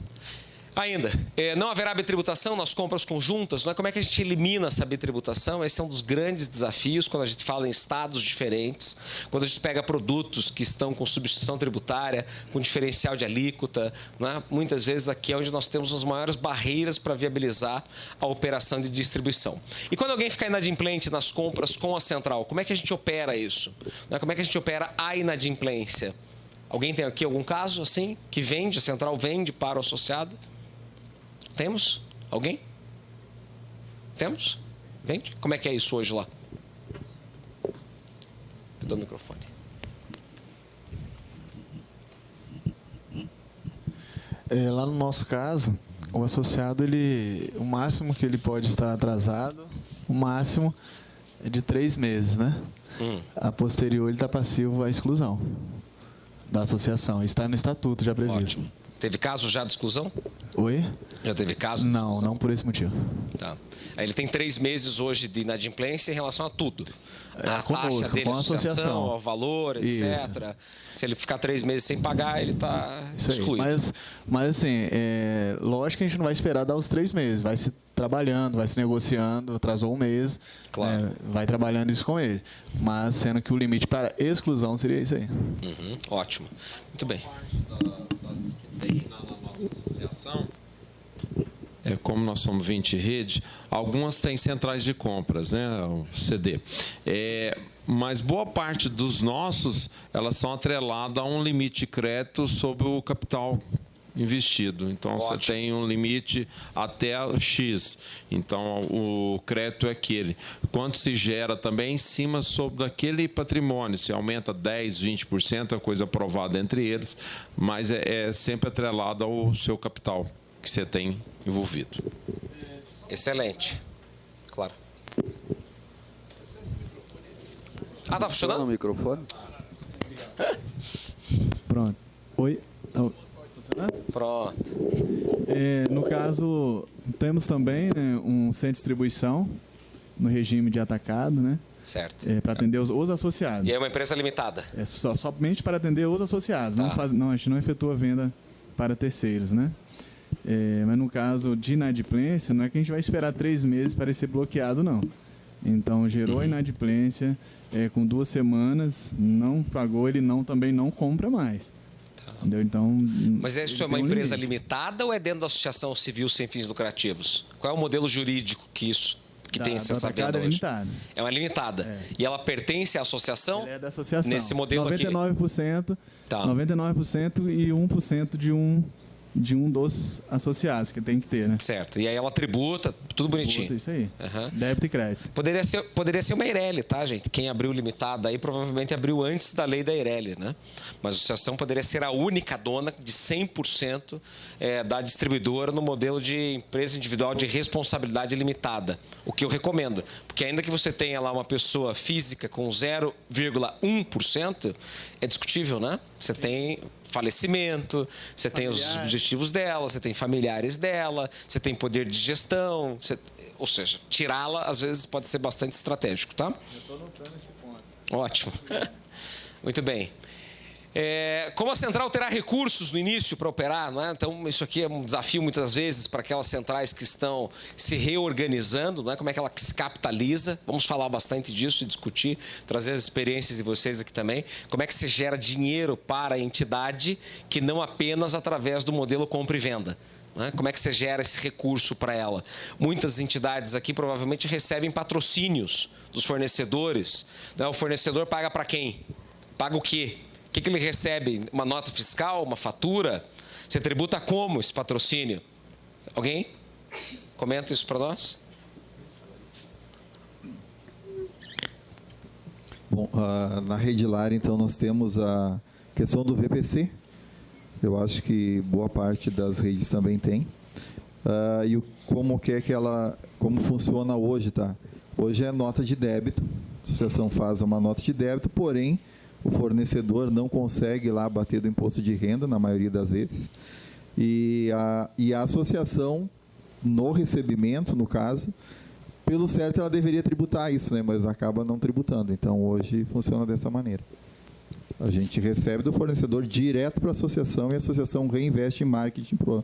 Ainda, não haverá bitributação nas compras conjuntas. Não é? Como é que a gente elimina essa bitributação? Esse é um dos grandes desafios quando a gente fala em estados diferentes, quando a gente pega produtos que estão com substituição tributária, com diferencial de alíquota. Não é? Muitas vezes aqui é onde nós temos as maiores barreiras para viabilizar a operação de distribuição. E quando alguém fica inadimplente nas compras com a central, como é que a gente opera isso? Não é? Como é que a gente opera a inadimplência? Alguém tem aqui algum caso assim, que vende, a central vende para o associado? Temos? Alguém? Temos? Vende? Como é que é isso hoje lá? Te dou o microfone. Lá no nosso caso, o associado, o máximo que ele pode estar atrasado, o máximo é de 3 meses, né? A posterior, ele está passivo à exclusão da associação. Está no estatuto já previsto. Ótimo. Teve caso já de exclusão? Oi? Já teve caso? Não, não por esse motivo. Tá. Aí ele tem 3 meses hoje de inadimplência em relação a tudo. A conosco, taxa dele, com a associação, ao valor, etc. Isso. Se ele ficar 3 meses sem pagar, ele está excluído. Mas assim, lógico que a gente não vai esperar dar os 3 meses. Vai se trabalhando, vai se negociando, atrasou 1 mês, claro. Vai trabalhando isso com ele. Mas sendo que o limite para exclusão seria isso aí. Ótimo. Muito bem. Das que tem na nossa associação, como nós somos 20 redes, algumas têm centrais de compras, né, o CD. Mas boa parte dos nossos, elas são atreladas a um limite de crédito sobre o capital investido. Então, ótimo. Você tem um limite até X. Então, o crédito é aquele. Quanto se gera também em cima sobre aquele patrimônio. Se aumenta 10%, 20%, é coisa aprovada entre eles, mas é sempre atrelado ao seu capital que você tem envolvido. Excelente. Claro. Tá funcionando? O microfone? Pronto. Oi? Pronto. No caso, temos também, né, um centro de distribuição no regime de atacado, né? Certo. Para atender os associados. E é uma empresa limitada? É somente para atender os associados. Tá. A gente não efetua venda para terceiros, né? Mas no caso de inadimplência, não é que a gente vai esperar 3 meses para ele ser bloqueado, não. Então, gerou a inadimplência, com 2 semanas, não pagou, ele também não compra mais. Entendeu? Então, mas isso é uma empresa limitada ou é dentro da associação civil sem fins lucrativos? Qual é o modelo jurídico que tem essa venda hoje? Limitada. É uma limitada. E ela pertence à associação? Ela é da associação. Nesse modelo 99%, aqui? Tá. 99% e 1% de um de um dos associados, que tem que ter, né? Certo. E aí ela tributa, tudo bonitinho. Tributa, isso aí. Uhum. Débito e crédito. Poderia ser uma Eireli, tá, gente? Quem abriu limitada aí provavelmente abriu antes da lei da Eireli, né? Mas a associação poderia ser a única dona de 100% da distribuidora no modelo de empresa individual de responsabilidade limitada. O que eu recomendo. Porque ainda que você tenha lá uma pessoa física com 0,1%, é discutível, né? Você tem falecimento, você tem os objetivos dela, você tem familiares dela, você tem poder de gestão, ou seja, tirá-la às vezes pode ser bastante estratégico, tá? Eu estou notando esse ponto. Ótimo. Muito bem. Como a central terá recursos no início para operar, não é? Então, isso aqui é um desafio muitas vezes para aquelas centrais que estão se reorganizando, não é? Como é que ela se capitaliza? Vamos falar bastante disso e discutir, trazer as experiências de vocês aqui também. Como é que se gera dinheiro para a entidade que não apenas através do modelo compra e venda? Não é? Como é que você gera esse recurso para ela? Muitas entidades aqui provavelmente recebem patrocínios dos fornecedores. Não é? O fornecedor paga para quem? Paga o quê? O que ele recebe? Uma nota fiscal? Uma fatura? Você tributa como esse patrocínio? Alguém? Comenta isso para nós. Bom, na Redilar, então, nós temos a questão do VPC. Eu acho que boa parte das redes também tem. E como funciona hoje, tá? Hoje é nota de débito. A associação faz uma nota de débito, porém, o fornecedor não consegue lá bater do imposto de renda, na maioria das vezes. E a associação, no recebimento, no caso, pelo certo ela deveria tributar isso, né? Mas acaba não tributando. Então, hoje funciona dessa maneira. A gente recebe do fornecedor direto para a associação e a associação reinveste em marketing para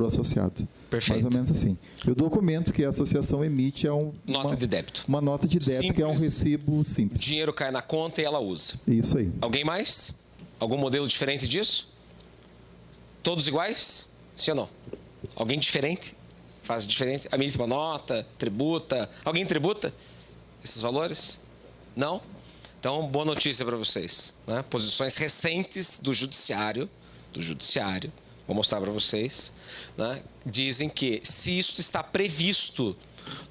o associado. Perfeito. Mais ou menos assim. E o documento que a associação emite é nota de débito. Uma nota de débito, simples, que é um recibo simples. O dinheiro cai na conta e ela usa. Isso aí. Alguém mais? Algum modelo diferente disso? Todos iguais? Sim ou não? Alguém diferente? Faz diferente? Emite uma nota, tributa. Alguém tributa esses valores? Não? Então, boa notícia para vocês, né? Posições recentes do judiciário, vou mostrar para vocês, né? Dizem que se isso está previsto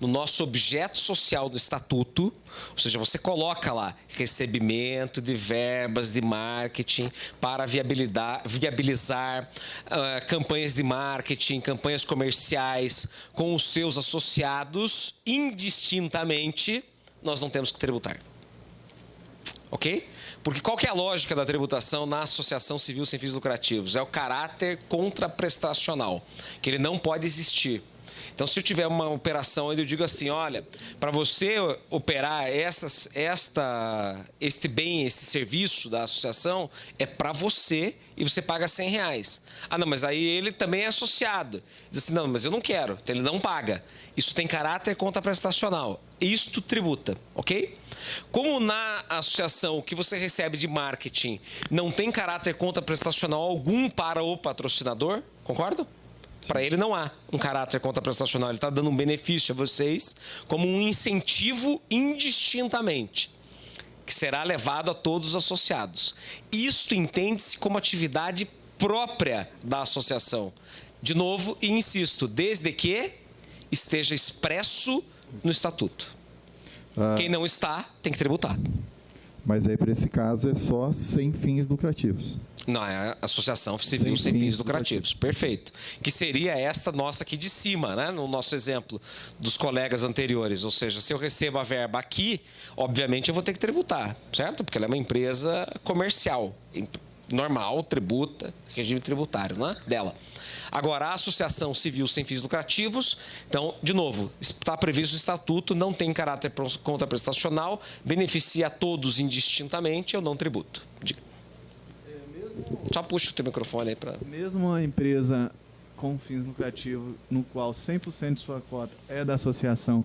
no nosso objeto social do estatuto, ou seja, você coloca lá recebimento de verbas de marketing para viabilizar campanhas de marketing, campanhas comerciais com os seus associados indistintamente, nós não temos que tributar. Ok? Porque qual que é a lógica da tributação na associação civil sem fins lucrativos? É o caráter contraprestacional, que ele não pode existir. Então, se eu tiver uma operação onde eu digo assim, olha, para você operar este bem, esse serviço da associação, é para você e você paga R$100. Ah, não, mas aí ele também é associado. Diz assim, não, mas eu não quero, então ele não paga. Isso tem caráter contraprestacional. Isto tributa, ok? Como na associação o que você recebe de marketing não tem caráter contraprestacional algum para o patrocinador, concordo? Para ele não há um caráter contraprestacional, ele está dando um benefício a vocês como um incentivo indistintamente, que será levado a todos os associados. Isto entende-se como atividade própria da associação. De novo, e insisto, desde que esteja expresso no estatuto. Quem não está, tem que tributar. Mas aí, para esse caso, é só sem fins lucrativos. Não, é associação civil sem fins lucrativos. Perfeito. Que seria esta nossa aqui de cima, né? No nosso exemplo dos colegas anteriores. Ou seja, se eu recebo a verba aqui, obviamente eu vou ter que tributar, certo? Porque ela é uma empresa comercial. Normal, tributa, regime tributário, né? Dela. Agora, a associação civil sem fins lucrativos, então, de novo, está previsto no estatuto, não tem caráter contraprestacional, beneficia a todos indistintamente, eu não tributo. Diga. Só puxa o teu microfone aí para... Mesmo uma empresa com fins lucrativos, no qual 100% de sua cota é da associação,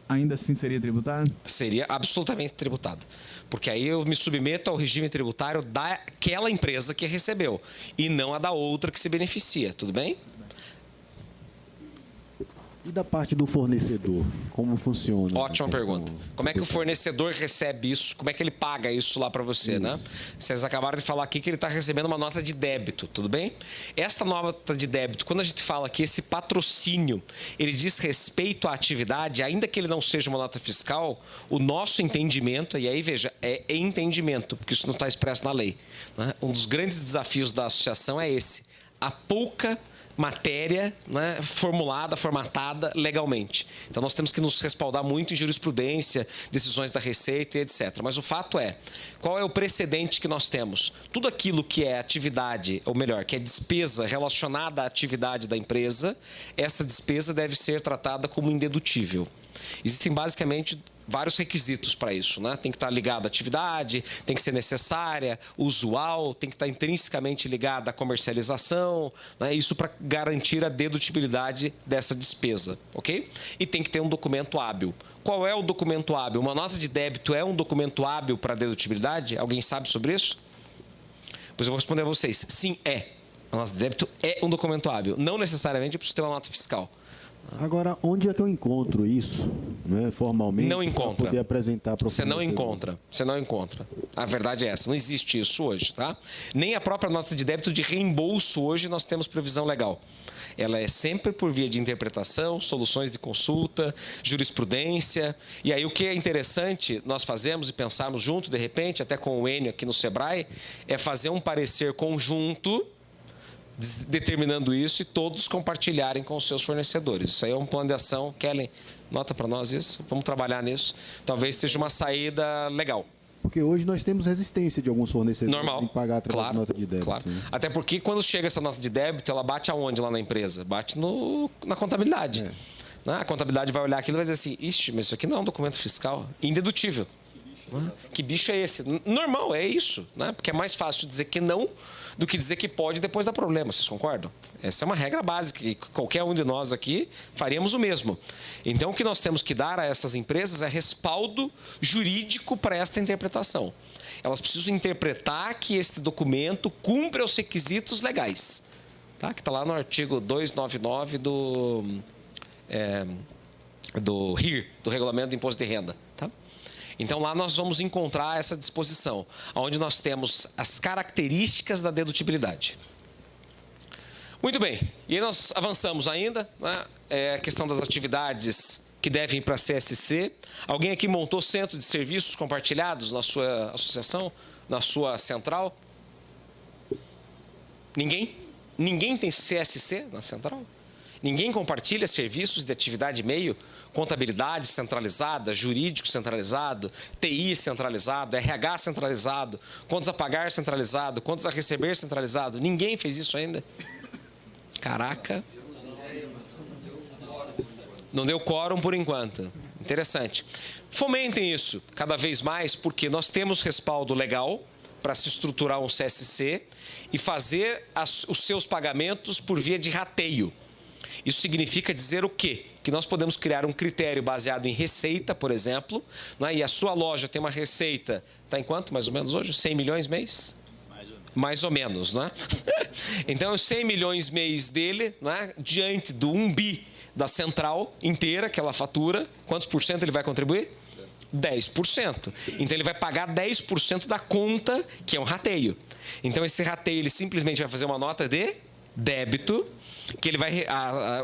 ainda assim seria tributado? Seria absolutamente tributado. Porque aí eu me submeto ao regime tributário daquela empresa que recebeu e não a da outra que se beneficia. Tudo bem? E da parte do fornecedor, como funciona? Ótima pergunta. Como é que o fornecedor recebe isso? Como é que ele paga isso lá para você, né? Vocês acabaram de falar aqui que ele está recebendo uma nota de débito, tudo bem? Esta nota de débito, quando a gente fala que esse patrocínio, ele diz respeito à atividade, ainda que ele não seja uma nota fiscal, o nosso entendimento, e aí veja, é entendimento, porque isso não está expresso na lei, né? Um dos grandes desafios da associação é esse, a pouca matéria, né, formulada, formatada legalmente. Então, nós temos que nos respaldar muito em jurisprudência, decisões da Receita e etc. Mas o fato é, qual é o precedente que nós temos? Tudo aquilo que é atividade, ou melhor, que é despesa relacionada à atividade da empresa, essa despesa deve ser tratada como indedutível. Existem basicamente vários requisitos para isso, né? Tem que estar ligado à atividade, tem que ser necessária, usual, tem que estar intrinsecamente ligado à comercialização, né? Isso para garantir a dedutibilidade dessa despesa, ok? E tem que ter um documento hábil. Qual é o documento hábil? Uma nota de débito é um documento hábil para dedutibilidade? Alguém sabe sobre isso? Pois eu vou responder a vocês. Sim, é. A nota de débito é um documento hábil. Não necessariamente eu preciso ter uma nota fiscal. Agora, onde é que eu encontro isso, né, formalmente? Não encontra. Para poder apresentar para o Você não encontra. Você não encontra. A verdade é essa. Não existe isso hoje, tá? Nem a própria nota de débito de reembolso hoje nós temos previsão legal. Ela é sempre por via de interpretação, soluções de consulta, jurisprudência. E aí o que é interessante nós fazemos e pensarmos junto, de repente, até com o Enio aqui no Sebrae, é fazer um parecer conjunto determinando isso e todos compartilharem com os seus fornecedores. Isso aí é um plano de ação. Kellen, nota para nós isso. Vamos trabalhar nisso. Talvez seja uma saída legal. Porque hoje nós temos resistência de alguns fornecedores normal, em pagar através da nota de débito. Claro. Né? Até porque quando chega essa nota de débito, ela bate aonde lá na empresa? Bate na contabilidade. A contabilidade vai olhar aquilo e vai dizer assim, ixi, mas isso aqui não é um documento fiscal indedutível. Que bicho é esse? Normal, é isso. Né? Porque é mais fácil dizer que não do que dizer que pode depois dar problema. Vocês concordam? Essa é uma regra básica e qualquer um de nós aqui faríamos o mesmo. Então, o que nós temos que dar a essas empresas é respaldo jurídico para esta interpretação. Elas precisam interpretar que este documento cumpre os requisitos legais. Tá? Que está lá no artigo 299 do RIR, do Regulamento do Imposto de Renda. Tá? Então, lá nós vamos encontrar essa disposição, onde nós temos as características da dedutibilidade. Muito bem. E aí nós avançamos ainda, né? A questão das atividades que devem ir para a CSC. Alguém aqui montou centro de serviços compartilhados na sua associação, na sua central? Ninguém? Ninguém tem CSC na central? Ninguém compartilha serviços de atividade meio? Contabilidade centralizada, jurídico centralizado, TI centralizado, RH centralizado, contas a pagar centralizado, contas a receber centralizado. Ninguém fez isso ainda? Caraca. Não deu quórum por enquanto. Interessante. Fomentem isso cada vez mais, porque nós temos respaldo legal para se estruturar um CSC e fazer os seus pagamentos por via de rateio. Isso significa dizer o quê? Que nós podemos criar um critério baseado em receita, por exemplo, né? E a sua loja tem uma receita, está em quanto mais ou menos hoje? 100 milhões mês? Mais ou menos, né? Então, os 100 milhões mês dele, né? Diante do 1 bi da central inteira que ela fatura, quantos por cento ele vai contribuir? 10%. Então, ele vai pagar 10% da conta, que é um rateio. Então, esse rateio, ele simplesmente vai fazer uma nota de débito, que ele vai,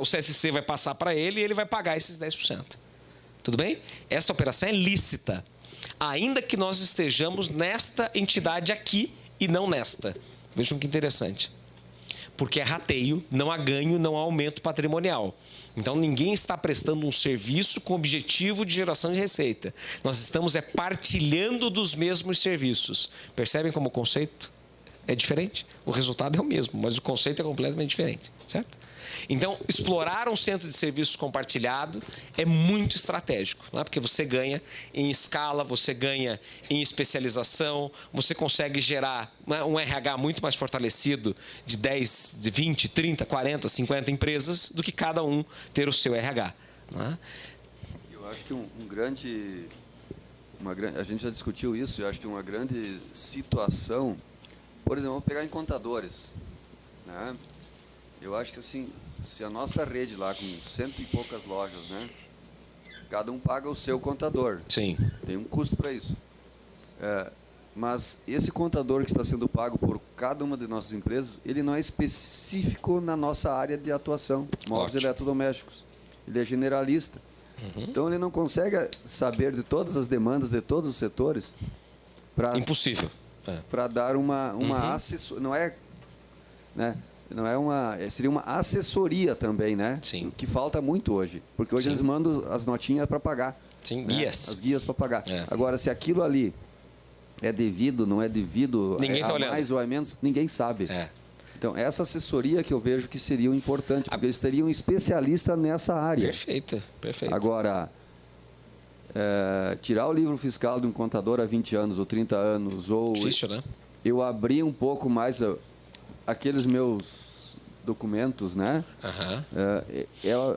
o CSC vai passar para ele e ele vai pagar esses 10%. Tudo bem? Esta operação é lícita, ainda que nós estejamos nesta entidade aqui e não nesta. Vejam que interessante. Porque é rateio, não há ganho, não há aumento patrimonial. Então, ninguém está prestando um serviço com objetivo de geração de receita. Nós estamos partilhando dos mesmos serviços. Percebem como o conceito é diferente? O resultado é o mesmo, mas o conceito é completamente diferente, certo? Então, explorar um centro de serviços compartilhado é muito estratégico, não é? Porque você ganha em escala, você ganha em especialização, você consegue gerar, né, um RH muito mais fortalecido de 10, de 20, 30, 40, 50 empresas do que cada um ter o seu RH. Não é? Eu acho que a gente já discutiu isso, eu acho que uma grande situação, por exemplo, vamos pegar em contadores, né? Eu acho que assim, se a nossa rede lá com 100 e poucas lojas, né? Cada um paga o seu contador. Sim. Tem um custo para isso. Mas esse contador que está sendo pago por cada uma de nossas empresas, ele não é específico na nossa área de atuação, móveis eletrodomésticos. Ele é generalista. Então ele não consegue saber de todas as demandas de todos os setores. Impossível. Para dar uma assessoria. Não é, né? Não é uma, seria uma assessoria também, né? Sim. O que falta muito hoje. Porque hoje eles mandam as notinhas para pagar. Sim, né? guias. As guias para pagar. Agora, se aquilo ali é devido, não é devido, ninguém tá olhando. Mais ou é menos, ninguém sabe. Então, essa assessoria que eu vejo que seria importante, porque eles teriam um especialista nessa área. Perfeito, perfeito. Agora, tirar o livro fiscal de um contador há 20 anos ou 30 anos, ou difícil, né? Eu abrir um pouco mais aqueles meus documentos, né?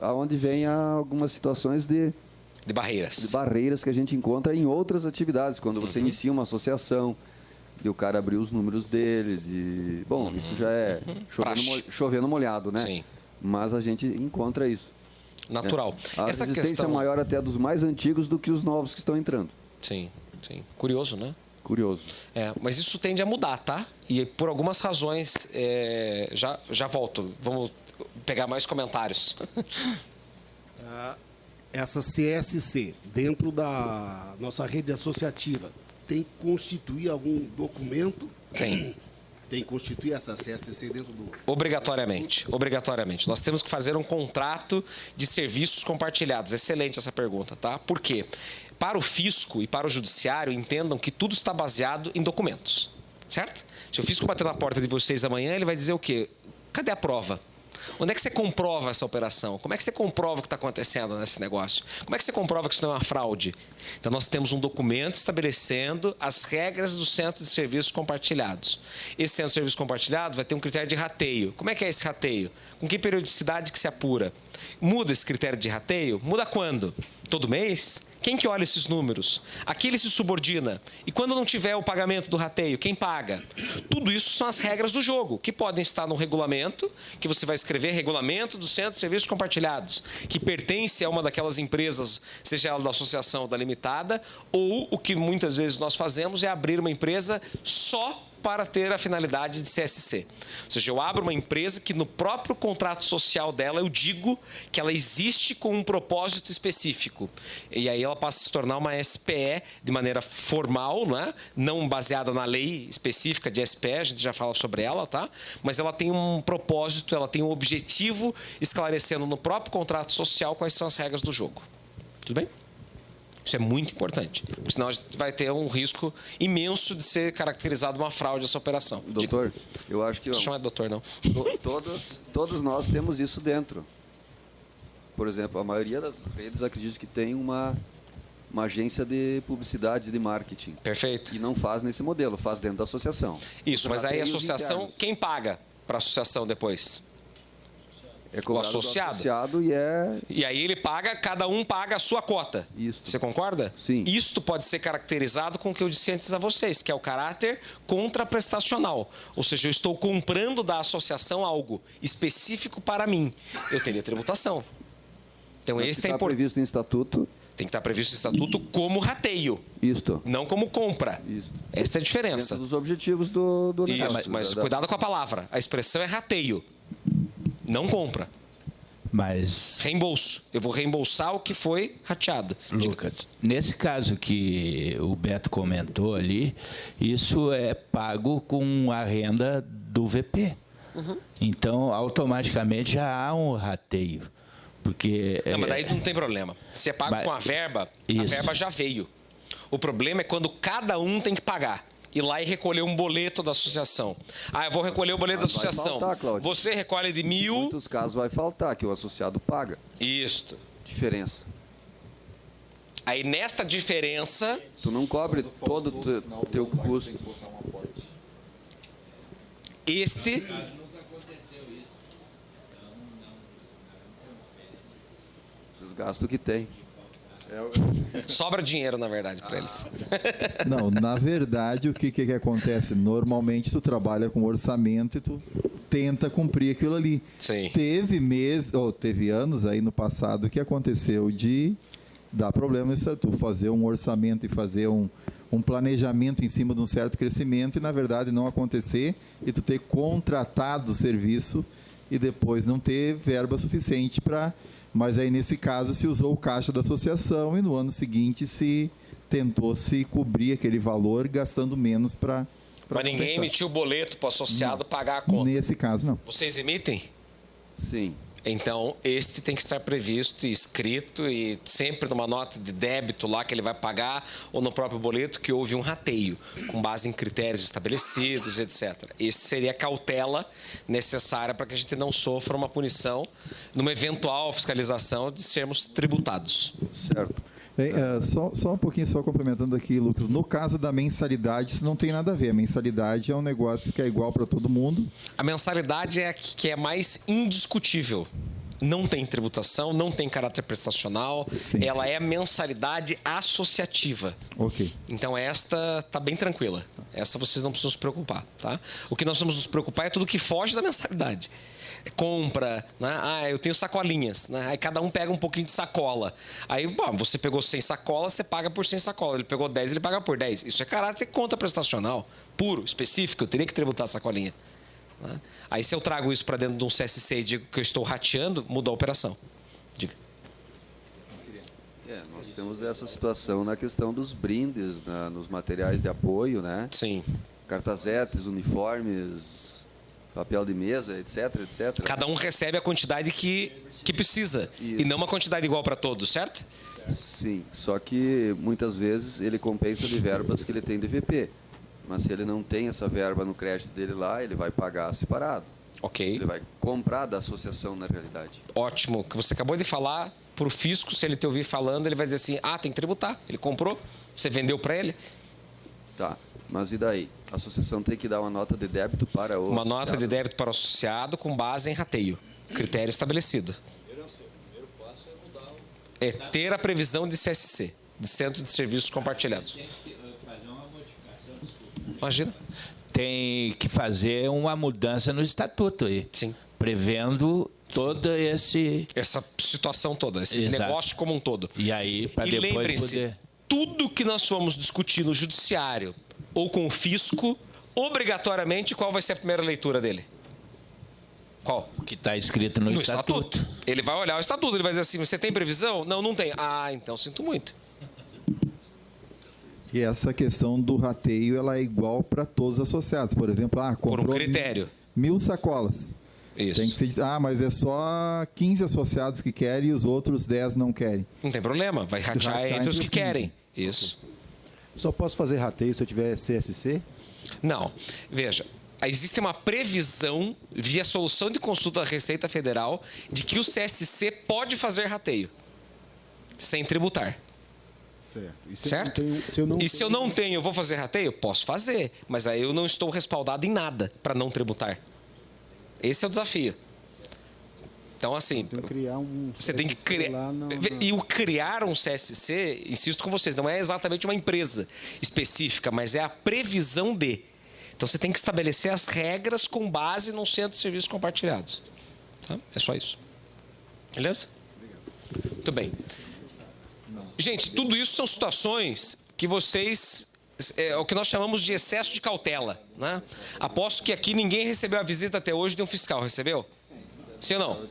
Aonde vem algumas situações de barreiras que a gente encontra em outras atividades, quando você inicia uma associação, de o cara abrir os números dele, bom, isso já é chovendo molhado, né? Sim. Mas a gente encontra isso. Natural. A Essa resistência questão... é maior até dos mais antigos do que os novos que estão entrando. Sim, sim. Curioso, né? Curioso. Mas isso tende a mudar, tá? E por algumas razões, já volto. Vamos pegar mais comentários. Essa CSC, dentro da nossa rede associativa, tem que constituir algum documento? Tem. Tem que constituir essa CSC dentro do... Obrigatoriamente. Obrigatoriamente. Nós temos que fazer um contrato de serviços compartilhados. Excelente essa pergunta, tá? Por quê? Para o fisco e para o judiciário, entendam que tudo está baseado em documentos. Certo? Se o fisco bater na porta de vocês amanhã, ele vai dizer o quê? Cadê a prova? Onde é que você comprova essa operação? Como é que você comprova o que está acontecendo nesse negócio? Como é que você comprova que isso não é uma fraude? Então, nós temos um documento estabelecendo as regras do Centro de Serviços Compartilhados. Esse Centro de Serviços Compartilhados vai ter um critério de rateio. Como é que é esse rateio? Com que periodicidade que se apura? Muda esse critério de rateio? Muda quando? Todo mês? Quem que olha esses números? A que ele se subordina? E quando não tiver o pagamento do rateio, quem paga? Tudo isso são as regras do jogo, que podem estar no regulamento, que você vai escrever regulamento do Centro de Serviços Compartilhados, que pertence a uma daquelas empresas, seja ela da associação ou da limitada, ou o que muitas vezes nós fazemos é abrir uma empresa só para ter a finalidade de CSC. Ou seja, eu abro uma empresa que no próprio contrato social dela eu digo que ela existe com um propósito específico. E aí ela passa a se tornar uma SPE de maneira formal, né? Não baseada na lei específica de SPE, a gente já fala sobre ela, tá? Mas ela tem um propósito, ela tem um objetivo, esclarecendo no próprio contrato social quais são as regras do jogo. Tudo bem? Isso é muito importante, porque senão a gente vai ter um risco imenso de ser caracterizado uma fraude essa operação. Doutor, eu acho que... Não chama de doutor, não. Todos nós temos isso dentro. Por exemplo, a maioria das redes acredita que tem uma agência de publicidade e de marketing. Perfeito. E não faz nesse modelo, faz dentro da associação. Isso, mas aí a associação, quem paga para a associação depois? É o associado. E aí ele paga, cada um paga a sua cota. Isso. Você concorda? Sim. Isto pode ser caracterizado com o que eu disse antes a vocês, que é o caráter contraprestacional. Ou seja, eu estou comprando da associação algo específico para mim. Eu teria tributação. Então, esse tem previsto em estatuto. Tem que estar previsto em estatuto como rateio. Isto. Não como compra. Isso. Esta é a diferença. Dentro dos objetivos do negócio. Mas cuidado com a palavra. A expressão é rateio. Não compra. Mas... reembolso. Eu vou reembolsar o que foi rateado. Lucas, nesse caso que o Beto comentou ali, isso é pago com a renda do VP. Então, automaticamente já há um rateio. Porque... Não, mas daí não tem problema. Se é pago com a verba já veio. O problema é quando cada um tem que pagar. Ir lá e recolher um boleto da associação. Eu vou recolher o boleto da associação. Vai faltar, você recolhe de 1.000... Em muitos casos vai faltar, que o associado paga. Isto. Diferença. Aí, nesta diferença... Tu não cobre todo o teu custo. Os gastos que tem. Sobra dinheiro, na verdade, para eles. Não, na verdade, o que acontece? Normalmente, tu trabalha com orçamento e tu tenta cumprir aquilo ali. Sim. Teve anos aí no passado que aconteceu de dar problema isso, tu fazer um orçamento e fazer um planejamento em cima de um certo crescimento e, na verdade, não acontecer e tu ter contratado o serviço e depois não ter verba suficiente para... Mas aí, nesse caso, se usou o caixa da associação e no ano seguinte se tentou se cobrir aquele valor gastando menos para... Mas ninguém emitiu o boleto para o associado pagar a conta. Nesse caso, não. Vocês emitem? Sim. Então, este tem que estar previsto e escrito e sempre numa nota de débito lá que ele vai pagar ou no próprio boleto que houve um rateio, com base em critérios estabelecidos, etc. Esse seria a cautela necessária para que a gente não sofra uma punição numa eventual fiscalização de sermos tributados. Certo. Bem, só um pouquinho, só complementando aqui, Lucas. No caso da mensalidade, isso não tem nada a ver. A mensalidade é um negócio que é igual para todo mundo. A mensalidade é a que é mais indiscutível. Não tem tributação, não tem caráter prestacional. Sim. Ela é a mensalidade associativa. Ok. Então, esta está bem tranquila. Essa vocês não precisam se preocupar. Tá? O que nós vamos nos preocupar é tudo que foge da mensalidade. Compra, né? Eu tenho sacolinhas, né? Aí cada um pega um pouquinho de sacola. Aí, você pegou 100 sacolas, você paga por 100 sacolas. Ele pegou 10, ele paga por 10. Isso é caráter conta prestacional, puro, específico. Eu teria que tributar a sacolinha. Né? Aí, se eu trago isso para dentro de um CSC e digo que eu estou rateando, muda a operação. Diga. Nós temos essa situação na questão dos brindes, nos materiais de apoio, né? Sim. Cartazetes, uniformes, papel de mesa, etc, etc. Cada um recebe a quantidade que precisa. Isso. E não uma quantidade igual para todos, certo? Sim, só que muitas vezes ele compensa de verbas que ele tem de VP. Mas se ele não tem essa verba no crédito dele lá, ele vai pagar separado. Ok. Ele vai comprar da associação na realidade. Ótimo. O que você acabou de falar, para o fisco, se ele te ouvir falando, ele vai dizer assim, tem que tributar. Ele comprou, você vendeu para ele. Tá. Mas e daí? A associação tem que dar uma nota de débito para o Uma nota de débito para o associado com base em rateio. Critério estabelecido. É ter a previsão de CSC, de Centro de Serviços Compartilhados. Imagina. Tem que fazer uma mudança no estatuto aí. Sim. Prevendo toda essa situação toda, esse negócio como um todo. E aí, para depois poder... tudo que nós formos discutir no judiciário ou com o fisco, obrigatoriamente, qual vai ser a primeira leitura dele? Qual? O que está escrito no estatuto. Ele vai olhar o estatuto, ele vai dizer assim, você tem previsão? Não, não tem. Então sinto muito. E essa questão do rateio, ela é igual para todos os associados. Por exemplo, comprou por um critério. 1.000 sacolas. Isso. Tem que ser, mas é só 15 associados que querem e os outros 10 não querem. Não tem problema, vai ratear entre os que querem. Isso. Só posso fazer rateio se eu tiver CSC? Não. Veja, existe uma previsão via solução de consulta da Receita Federal de que o CSC pode fazer rateio sem tributar. Certo? Se eu não tenho, eu vou fazer rateio? Posso fazer, mas aí eu não estou respaldado em nada para não tributar. Esse é o desafio. Então, assim, você tem que criar. E o criar um CSC, insisto com vocês, não é exatamente uma empresa específica, mas é a previsão de. Então, você tem que estabelecer as regras com base num centro de serviços compartilhados. Tá? É só isso. Beleza? Muito bem. Gente, tudo isso são situações que vocês... É o que nós chamamos de excesso de cautela. Né? Aposto que aqui ninguém recebeu a visita até hoje de um fiscal. Recebeu? Sim ou não?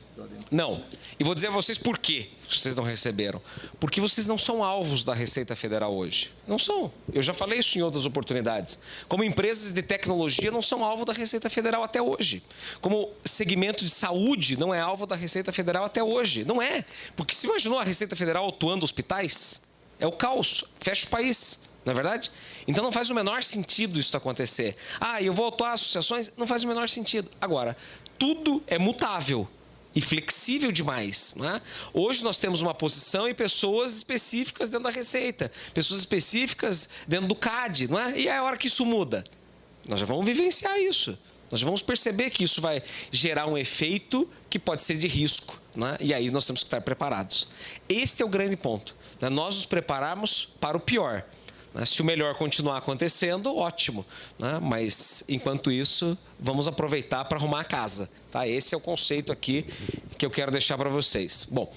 Não. E vou dizer a vocês por quê vocês não receberam. Porque vocês não são alvos da Receita Federal hoje. Não são. Eu já falei isso em outras oportunidades. Como empresas de tecnologia não são alvo da Receita Federal até hoje. Como segmento de saúde não é alvo da Receita Federal até hoje. Não é. Porque se imaginou a Receita Federal atuando hospitais? É o caos. Fecha o país. Não é verdade? Então não faz o menor sentido isso acontecer. Eu vou atuar associações? Não faz o menor sentido. Agora, tudo é mutável e flexível demais. Não é? Hoje nós temos uma posição e pessoas específicas dentro da Receita, pessoas específicas dentro do CAD. Não é? E a hora que isso muda? Nós já vamos vivenciar isso. Nós já vamos perceber que isso vai gerar um efeito que pode ser de risco. Não é? E aí nós temos que estar preparados. Este é o grande ponto. né? Nós nos prepararmos para o pior. Se o melhor continuar acontecendo, ótimo, né? Mas, enquanto isso, vamos aproveitar para arrumar a casa. Tá? Esse é o conceito aqui que eu quero deixar para vocês. Bom,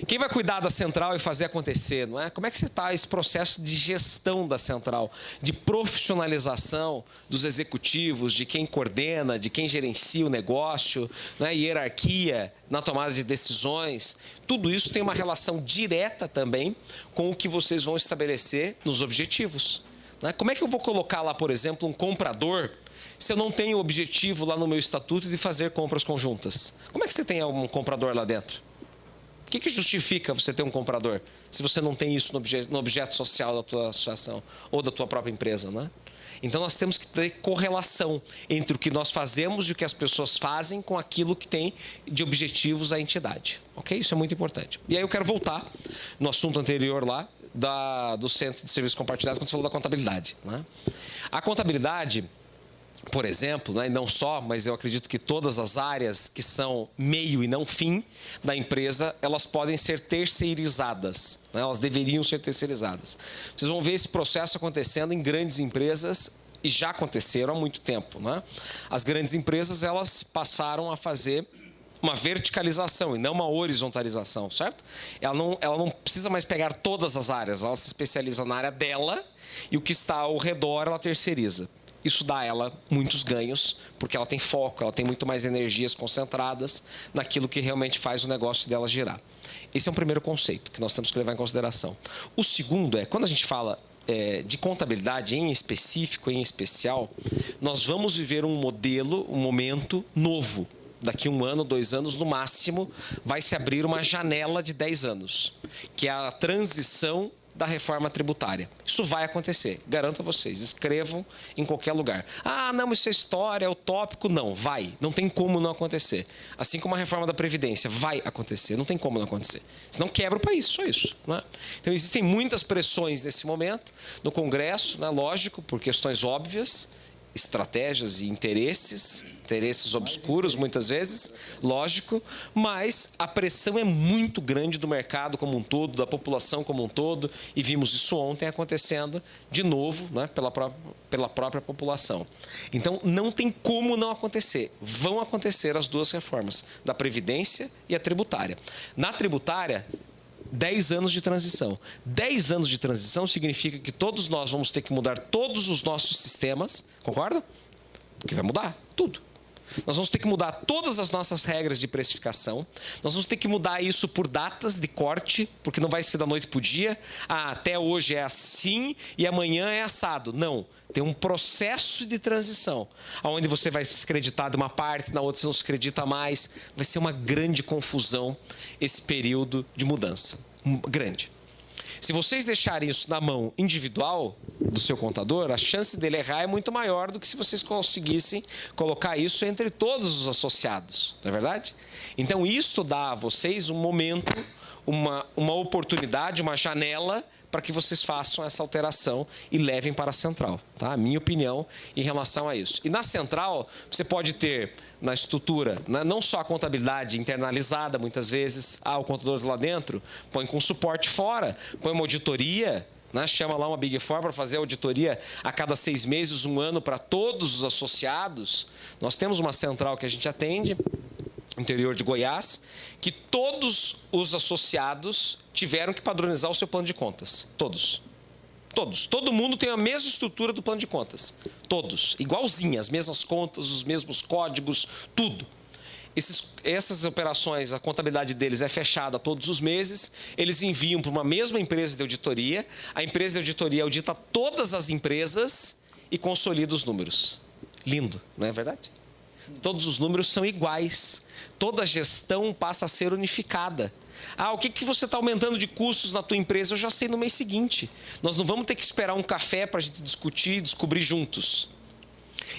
quem vai cuidar da central e fazer acontecer? Não é? Como é que está esse processo de gestão da central, de profissionalização dos executivos, de quem coordena, de quem gerencia o negócio, né? Hierarquia na tomada de decisões? Tudo isso tem uma relação direta também com o que vocês vão estabelecer nos objetivos. Né? Como é que eu vou colocar lá, por exemplo, um comprador se eu não tenho o objetivo lá no meu estatuto de fazer compras conjuntas? Como é que você tem um comprador lá dentro? O que justifica você ter um comprador se você não tem isso no objeto social da tua associação ou da tua própria empresa, né? Então, nós temos que ter correlação entre o que nós fazemos e o que as pessoas fazem com aquilo que tem de objetivos a entidade. Ok? Isso é muito importante. E aí eu quero voltar no assunto anterior lá do Centro de Serviços Compartilhados, quando você falou da contabilidade, né? A contabilidade, por exemplo, né, e não só, mas eu acredito que todas as áreas que são meio e não fim da empresa, elas podem ser terceirizadas, né, elas deveriam ser terceirizadas. Vocês vão ver esse processo acontecendo em grandes empresas e já aconteceram há muito tempo, né? As grandes empresas, elas passaram a fazer uma verticalização e não uma horizontalização, certo? Ela não precisa mais pegar todas as áreas, ela se especializa na área dela e o que está ao redor ela terceiriza. Isso dá a ela muitos ganhos, porque ela tem foco, ela tem muito mais energias concentradas naquilo que realmente faz o negócio dela girar. Esse é um primeiro conceito que nós temos que levar em consideração. O segundo é, quando a gente fala de contabilidade em específico, em especial, nós vamos viver um modelo, um momento novo. Daqui 1 ano, 2 anos, no máximo, vai se abrir uma janela de 10 anos, que é a transição da reforma tributária. Isso vai acontecer, garanto a vocês, escrevam em qualquer lugar. Ah, não, isso é história, é utópico. Não, vai, não tem como não acontecer. Assim como a reforma da Previdência, vai acontecer, não tem como não acontecer. Senão quebra o país, só isso. Né? Então, existem muitas pressões nesse momento, no Congresso, né, lógico, por questões óbvias, estratégias e interesses obscuros, muitas vezes, lógico, mas a pressão é muito grande do mercado como um todo, da população como um todo, e vimos isso ontem acontecendo de novo, né, pela própria população. Então, não tem como não acontecer. Vão acontecer as duas reformas, da Previdência e a tributária. Na tributária, 10 anos de transição. 10 anos de transição significa que todos nós vamos ter que mudar todos os nossos sistemas, concorda? Porque vai mudar tudo. Nós vamos ter que mudar todas as nossas regras de precificação. Nós vamos ter que mudar isso por datas de corte, porque não vai ser da noite para o dia. Ah, até hoje é assim e amanhã é assado. Não. Tem um processo de transição, onde você vai se creditar de uma parte, na outra você não se acredita mais. Vai ser uma grande confusão esse período de mudança. Grande. Se vocês deixarem isso na mão individual do seu contador, a chance dele errar é muito maior do que se vocês conseguissem colocar isso entre todos os associados, não é verdade? Então, isto dá a vocês um momento, uma oportunidade, uma janela para que vocês façam essa alteração e levem para a central. Tá? A minha opinião em relação a isso. E na central, você pode ter na estrutura, né, não só a contabilidade internalizada, muitas vezes, o contador lá dentro, põe com suporte fora, põe uma auditoria, né, chama lá uma Big Four para fazer auditoria a cada 6 meses, 1 ano, para todos os associados. Nós temos uma central que a gente atende, interior de Goiás, que todos os associados tiveram que padronizar o seu plano de contas. Todos. Todos. Todo mundo tem a mesma estrutura do plano de contas. Todos. Igualzinha, as mesmas contas, os mesmos códigos, tudo. Essas operações, a contabilidade deles é fechada todos os meses, eles enviam para uma mesma empresa de auditoria, a empresa de auditoria audita todas as empresas e consolida os números. Lindo, não é verdade? Todos os números são iguais. Toda a gestão passa a ser unificada. O que você está aumentando de custos na tua empresa? Eu já sei no mês seguinte. Nós não vamos ter que esperar um café para a gente discutir e descobrir juntos.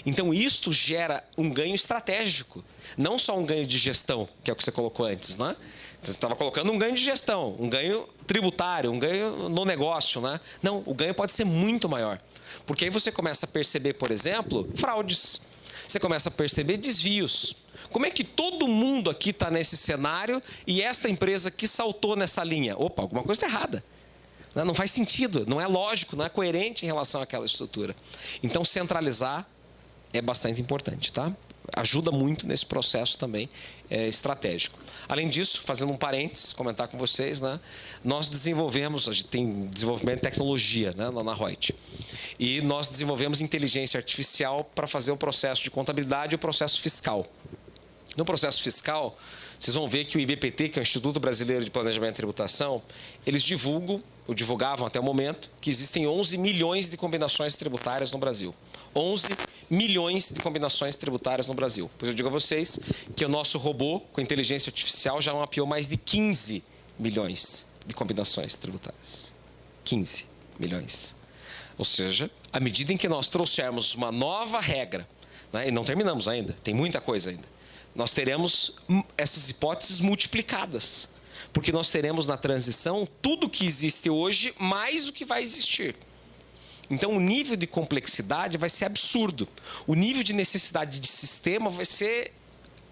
Então, isto gera um ganho estratégico. Não só um ganho de gestão, que é o que você colocou antes, né? Você estava colocando um ganho de gestão, um ganho tributário, um ganho no negócio, né? Não, o ganho pode ser muito maior. Porque aí você começa a perceber, por exemplo, fraudes. Você começa a perceber desvios. Como é que todo mundo aqui está nesse cenário e esta empresa que saltou nessa linha? Opa, alguma coisa está errada. Não faz sentido, não é lógico, não é coerente em relação àquela estrutura. Então, centralizar é bastante importante, tá? Ajuda muito nesse processo também estratégico. Além disso, fazendo um parênteses, comentar com vocês, né? Nós desenvolvemos, a gente tem desenvolvimento de tecnologia, né, lá na Reut. E nós desenvolvemos inteligência artificial para fazer o processo de contabilidade e o processo fiscal. No processo fiscal, vocês vão ver que o IBPT, que é o Instituto Brasileiro de Planejamento e Tributação, eles divulgavam até o momento, que existem 11 milhões de combinações tributárias no Brasil. 11 milhões de combinações tributárias no Brasil. Pois eu digo a vocês que o nosso robô, com inteligência artificial, já mapeou mais de 15 milhões de combinações tributárias. 15 milhões. Ou seja, à medida em que nós trouxermos uma nova regra, né, e não terminamos ainda, tem muita coisa ainda, nós teremos essas hipóteses multiplicadas. Porque nós teremos na transição tudo que existe hoje, mais o que vai existir. Então, o nível de complexidade vai ser absurdo. O nível de necessidade de sistema vai ser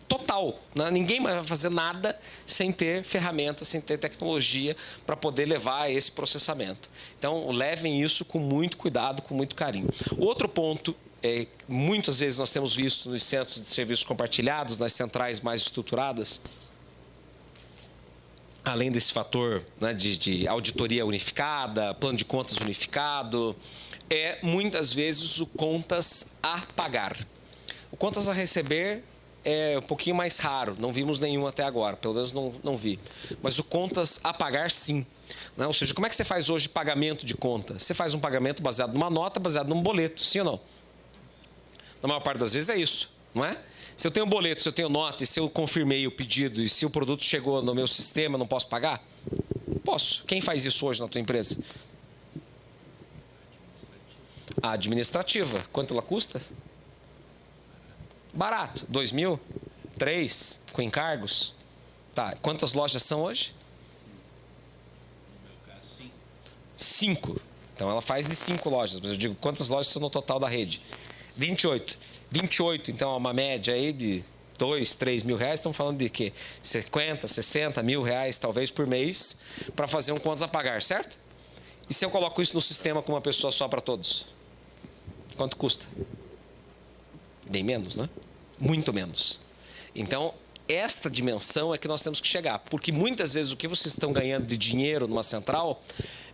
total. Né? Ninguém vai fazer nada sem ter ferramentas, sem ter tecnologia para poder levar a esse processamento. Então, levem isso com muito cuidado, com muito carinho. Outro ponto, muitas vezes nós temos visto nos centros de serviços compartilhados, nas centrais mais estruturadas, além desse fator, né, de auditoria unificada, plano de contas unificado, muitas vezes o contas a pagar. O contas a receber é um pouquinho mais raro, não vimos nenhum até agora, pelo menos não vi. Mas o contas a pagar, sim. Né? Ou seja, como é que você faz hoje pagamento de conta? Você faz um pagamento baseado numa nota, baseado num boleto, sim ou não? Na maior parte das vezes é isso, não é? Se eu tenho boleto, se eu tenho nota, e se eu confirmei o pedido, e se o produto chegou no meu sistema, eu não posso pagar? Posso. Quem faz isso hoje na tua empresa? A administrativa. Quanto ela custa? Barato. 2 mil? 3? Com encargos? Tá. Quantas lojas são hoje? 5. Então ela faz de 5 lojas. Mas eu digo, quantas lojas são no total da rede? 28. 28, então, é uma média aí de 2, 3 mil reais. Estamos falando de quê? 50, 60 mil reais, talvez, por mês, para fazer um contas a pagar, certo? E se eu coloco isso no sistema com uma pessoa só para todos? Quanto custa? Bem menos, né? Muito menos. Então, esta dimensão é que nós temos que chegar. Porque muitas vezes o que vocês estão ganhando de dinheiro numa central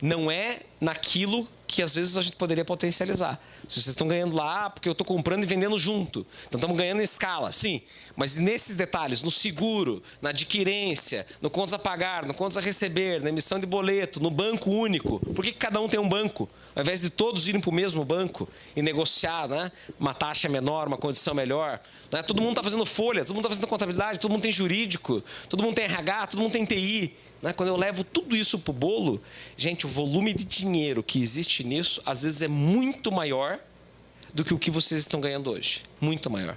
não é naquilo que às vezes a gente poderia potencializar. Se vocês estão ganhando lá, porque eu estou comprando e vendendo junto. Então estamos ganhando em escala, sim. Mas nesses detalhes, no seguro, na adquirência, no contas a pagar, no contas a receber, na emissão de boleto, no banco único. Por que cada um tem um banco? Ao invés de todos irem para o mesmo banco e negociar, né, uma taxa menor, uma condição melhor. Né? Todo mundo está fazendo folha, todo mundo está fazendo contabilidade, todo mundo tem jurídico, todo mundo tem RH, todo mundo tem TI. Né? Quando eu levo tudo isso para o bolo, gente, o volume de dinheiro que existe nisso, às vezes é muito maior do que o que vocês estão ganhando hoje. Muito maior.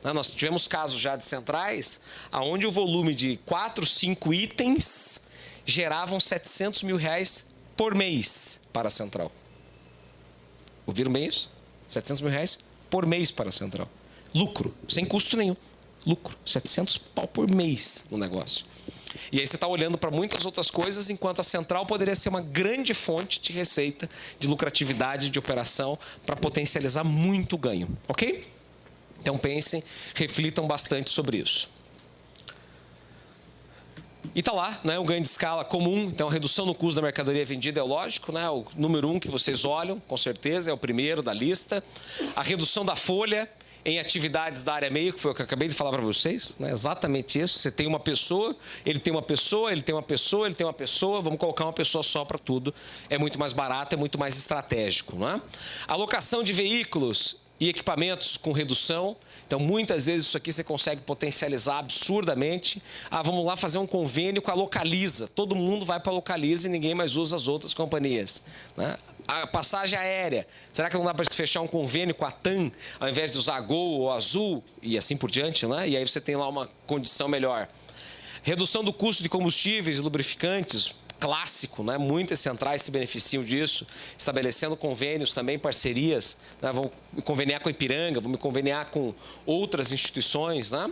Né? Nós tivemos casos já de centrais, onde o volume de 4, 5 itens geravam 700 mil reais por mês para a central. Ouviram bem isso? 700 mil reais por mês para a central. Lucro, sem custo nenhum. Lucro, 700 pau por mês no negócio. E aí você está olhando para muitas outras coisas, enquanto a central poderia ser uma grande fonte de receita, de lucratividade, de operação, para potencializar muito ganho. Ok? Então pensem, reflitam bastante sobre isso. E está lá, né, o ganho de escala comum, então a redução no custo da mercadoria vendida é o lógico, né, o número 1 que vocês olham, com certeza, é o primeiro da lista. A redução da folha em atividades da área meio, que foi o que eu acabei de falar para vocês, né? Exatamente isso. Você tem uma pessoa, ele tem uma pessoa, ele tem uma pessoa, ele tem uma pessoa, vamos colocar uma pessoa só para tudo. É muito mais barato, é muito mais estratégico, não é? Alocação de veículos e equipamentos com redução. Então, muitas vezes isso aqui você consegue potencializar absurdamente. Vamos lá fazer um convênio com a Localiza. Todo mundo vai para a Localiza e ninguém mais usa as outras companhias, né? A passagem aérea. Será que não dá para fechar um convênio com a TAM, ao invés de usar a Gol ou Azul, e assim por diante, né? E aí você tem lá uma condição melhor. Redução do custo de combustíveis e lubrificantes, clássico, né? Muitas centrais se beneficiam disso, estabelecendo convênios também, parcerias, né? Vou me conveniar com a Ipiranga, vou me conveniar com outras instituições, né?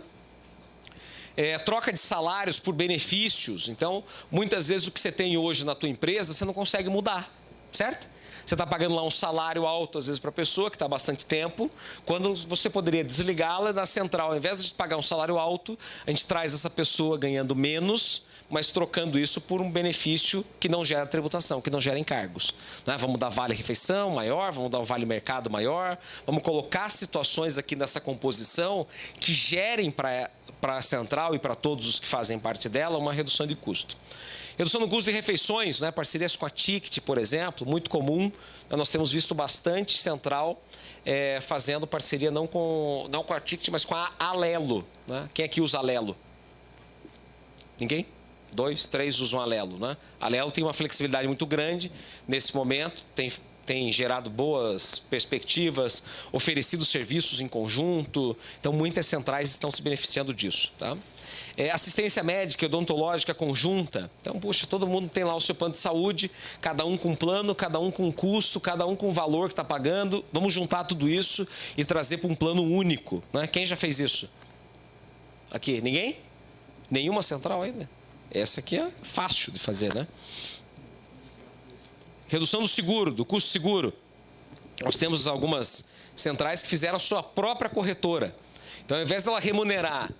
troca de salários por benefícios. Então, muitas vezes o que você tem hoje na tua empresa, você não consegue mudar, certo? Você está pagando lá um salário alto, às vezes, para a pessoa que está há bastante tempo, quando você poderia desligá-la na central. Ao invés de pagar um salário alto, a gente traz essa pessoa ganhando menos, mas trocando isso por um benefício que não gera tributação, que não gera encargos. Né? Vamos dar vale-refeição maior, vamos dar um vale-mercado maior, vamos colocar situações aqui nessa composição que gerem para a central e para todos os que fazem parte dela uma redução de custo. Redução no custo de refeições, né? Parcerias com a Ticket, por exemplo, muito comum. Nós temos visto bastante central fazendo parceria não com a Ticket, mas com a Alelo. Né? Quem aqui usa Alelo? Ninguém? 2, 3 usam Alelo. Né? A Alelo tem uma flexibilidade muito grande nesse momento, tem gerado boas perspectivas, oferecido serviços em conjunto. Então, muitas centrais estão se beneficiando disso. Tá? Assistência médica e odontológica conjunta. Então, puxa, todo mundo tem lá o seu plano de saúde, cada um com plano, cada um com custo, cada um com o valor que está pagando. Vamos juntar tudo isso e trazer para um plano único. Né? Quem já fez isso? Aqui, ninguém? Nenhuma central ainda? Essa aqui é fácil de fazer, né? Redução do seguro, do custo seguro. Nós temos algumas centrais que fizeram a sua própria corretora. Então, ao invés dela remunerar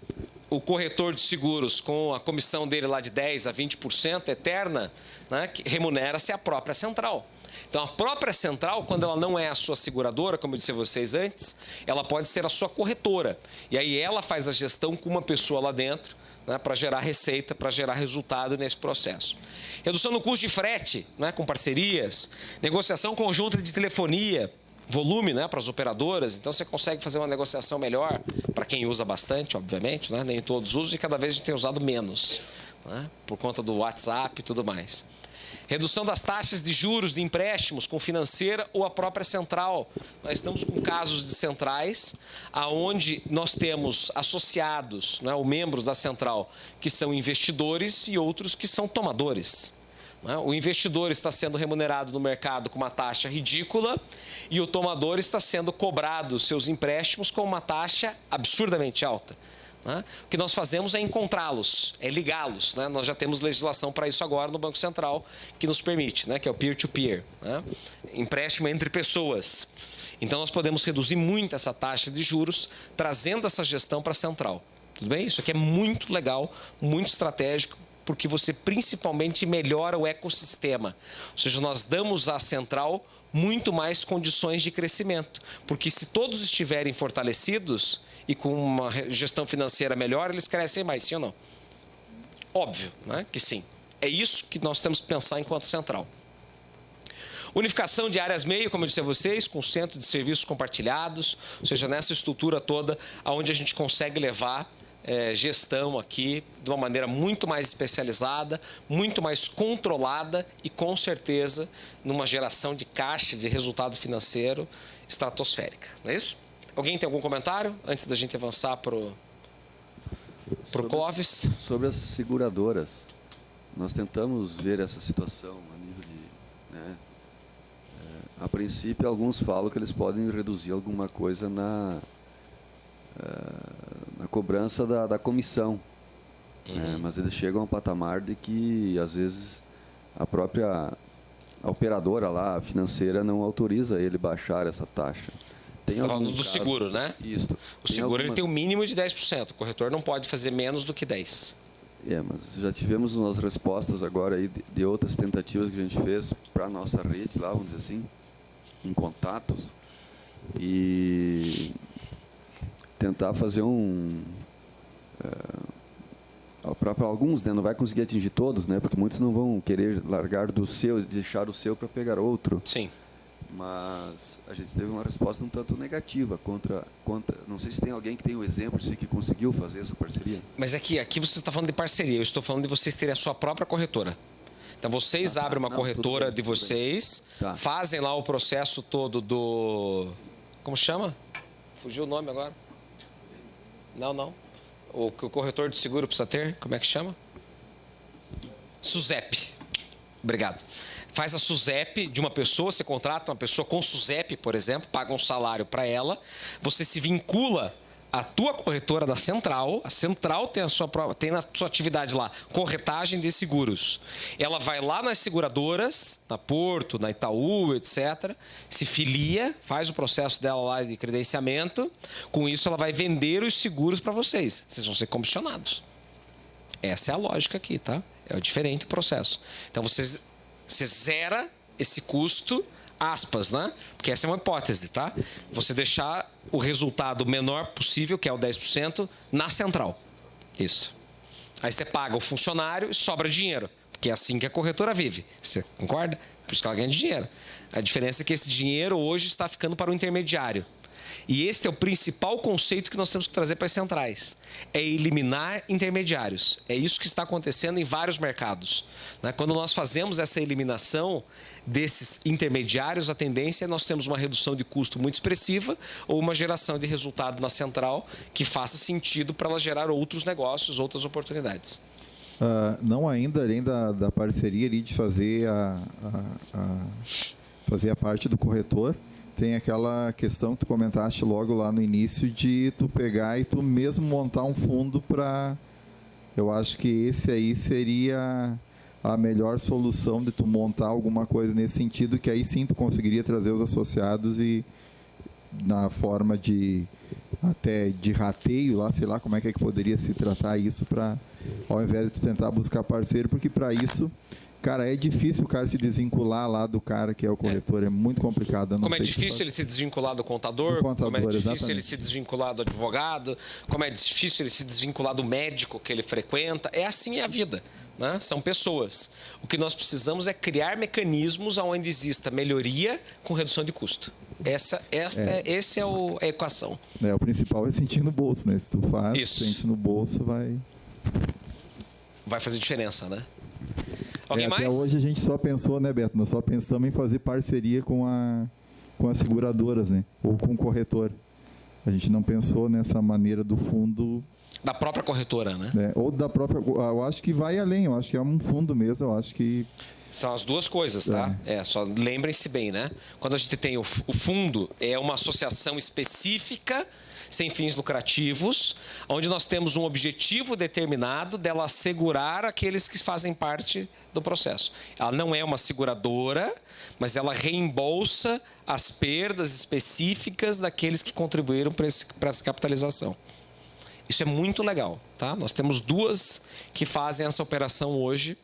o corretor de seguros com a comissão dele lá de 10% a 20% eterna, né, remunera-se a própria central. Então, a própria central, quando ela não é a sua seguradora, como eu disse a vocês antes, ela pode ser a sua corretora. E aí ela faz a gestão com uma pessoa lá dentro, né, para gerar receita, para gerar resultado nesse processo. Redução no custo de frete, né, com parcerias, negociação conjunta de telefonia, volume, né, para as operadoras. Então, você consegue fazer uma negociação melhor para quem usa bastante, obviamente. Né, nem todos usam e cada vez a gente tem usado menos, né, por conta do WhatsApp e tudo mais. Redução das taxas de juros de empréstimos com financeira ou a própria central. Nós estamos com casos de centrais onde nós temos associados, né, ou membros da central, que são investidores e outros que são tomadores. O investidor está sendo remunerado no mercado com uma taxa ridícula e o tomador está sendo cobrado seus empréstimos com uma taxa absurdamente alta. O que nós fazemos é encontrá-los, é ligá-los. Nós já temos legislação para isso agora no Banco Central que nos permite, que é o peer-to-peer, empréstimo entre pessoas. Então, nós podemos reduzir muito essa taxa de juros trazendo essa gestão para a central. Tudo bem? Isso aqui é muito legal, muito estratégico, porque você principalmente melhora o ecossistema. Ou seja, nós damos à central muito mais condições de crescimento. Porque se todos estiverem fortalecidos e com uma gestão financeira melhor, eles crescem mais, sim ou não? Óbvio, né? Que sim. É isso que nós temos que pensar enquanto central. Unificação de áreas meio, como eu disse a vocês, com centro de serviços compartilhados, ou seja, nessa estrutura toda, onde a gente consegue levar gestão aqui de uma maneira muito mais especializada, muito mais controlada e, com certeza, numa geração de caixa, de resultado financeiro estratosférica. Não é isso? Alguém tem algum comentário antes da gente avançar para o Clóvis? Sobre as seguradoras, nós tentamos ver essa situação a nível de... a princípio, alguns falam que eles podem reduzir alguma coisa na cobrança da comissão, mas eles chegam a um patamar de que, às vezes, a própria operadora lá, financeira, não autoriza ele baixar essa taxa. Você está falando do seguro, né? Isso. O seguro ele tem um mínimo de 10%, o corretor não pode fazer menos do que 10%. Mas já tivemos umas respostas agora aí de outras tentativas que a gente fez para a nossa rede lá, vamos dizer assim, em contatos, e tentar fazer para alguns, não vai conseguir atingir todos, porque muitos não vão querer largar do seu, deixar o seu para pegar outro. Sim. Mas a gente teve uma resposta um tanto negativa contra. Não sei se tem alguém que tem um exemplo de que conseguiu fazer essa parceria. Mas aqui você está falando de parceria, eu estou falando de vocês terem a sua própria corretora. Então, vocês abrem uma corretora de vocês, fazem lá o processo todo do... Como chama? Fugiu o nome agora. Não. O que o corretor de seguro precisa ter, como é que chama? SUSEP. Obrigado. Faz a SUSEP de uma pessoa, você contrata uma pessoa com SUSEP, por exemplo, paga um salário para ela, você se vincula a tua corretora da Central, a Central tem tem na sua atividade lá, corretagem de seguros. Ela vai lá nas seguradoras, na Porto, na Itaú, etc., se filia, faz o processo dela lá de credenciamento, com isso ela vai vender os seguros para vocês. Vocês vão ser comissionados. Essa é a lógica aqui, tá? É diferente o processo. Então, você zera esse custo, aspas, né? Porque essa é uma hipótese, tá? Você deixar o resultado menor possível, que é o 10%, na Central. Isso. Aí você paga o funcionário e sobra dinheiro, porque é assim que a corretora vive. Você concorda? Por isso que ela ganha dinheiro. A diferença é que esse dinheiro hoje está ficando para o intermediário. E este é o principal conceito que nós temos que trazer para as centrais. É eliminar intermediários. É isso que está acontecendo em vários mercados. Quando nós fazemos essa eliminação desses intermediários, a tendência é nós temos uma redução de custo muito expressiva ou uma geração de resultado na central que faça sentido para ela gerar outros negócios, outras oportunidades. Não ainda, além da parceria ali de fazer fazer a parte do corretor, tem aquela questão que tu comentaste logo lá no início de tu pegar e tu mesmo montar um fundo para... Eu acho que esse aí seria a melhor solução de tu montar alguma coisa nesse sentido, que aí sim tu conseguiria trazer os associados e na forma de até de rateio lá, sei lá como é que poderia se tratar isso, para ao invés de tu tentar buscar parceiro, porque para isso, cara, é difícil o cara se desvincular lá do cara que é o corretor, é muito complicado. Como é difícil ele se desvincular do contador, como é difícil exatamente. Ele se desvincular do advogado, como é difícil ele se desvincular do médico que ele frequenta. É assim a vida, né? São pessoas. O que nós precisamos é criar mecanismos onde exista melhoria com redução de custo. Essa é a equação. O principal é sentir no bolso, né? Se tu faz, sente no bolso, vai fazer diferença, né? Alguém mais? Até hoje a gente só pensou, né, Beto? Nós só pensamos em fazer parceria com as seguradoras, né? Ou com o corretor. A gente não pensou nessa maneira do fundo... Da própria corretora, né? Ou da própria... Eu acho que vai além. Eu acho que é um fundo mesmo. Eu acho que... São as duas coisas, tá? Só lembrem-se bem, né? Quando a gente tem o fundo, é uma associação específica, sem fins lucrativos, onde nós temos um objetivo determinado dela assegurar aqueles que fazem parte do processo. Ela não é uma seguradora, mas ela reembolsa as perdas específicas daqueles que contribuíram para essa capitalização. Isso é muito legal, tá? Nós temos duas que fazem essa operação hoje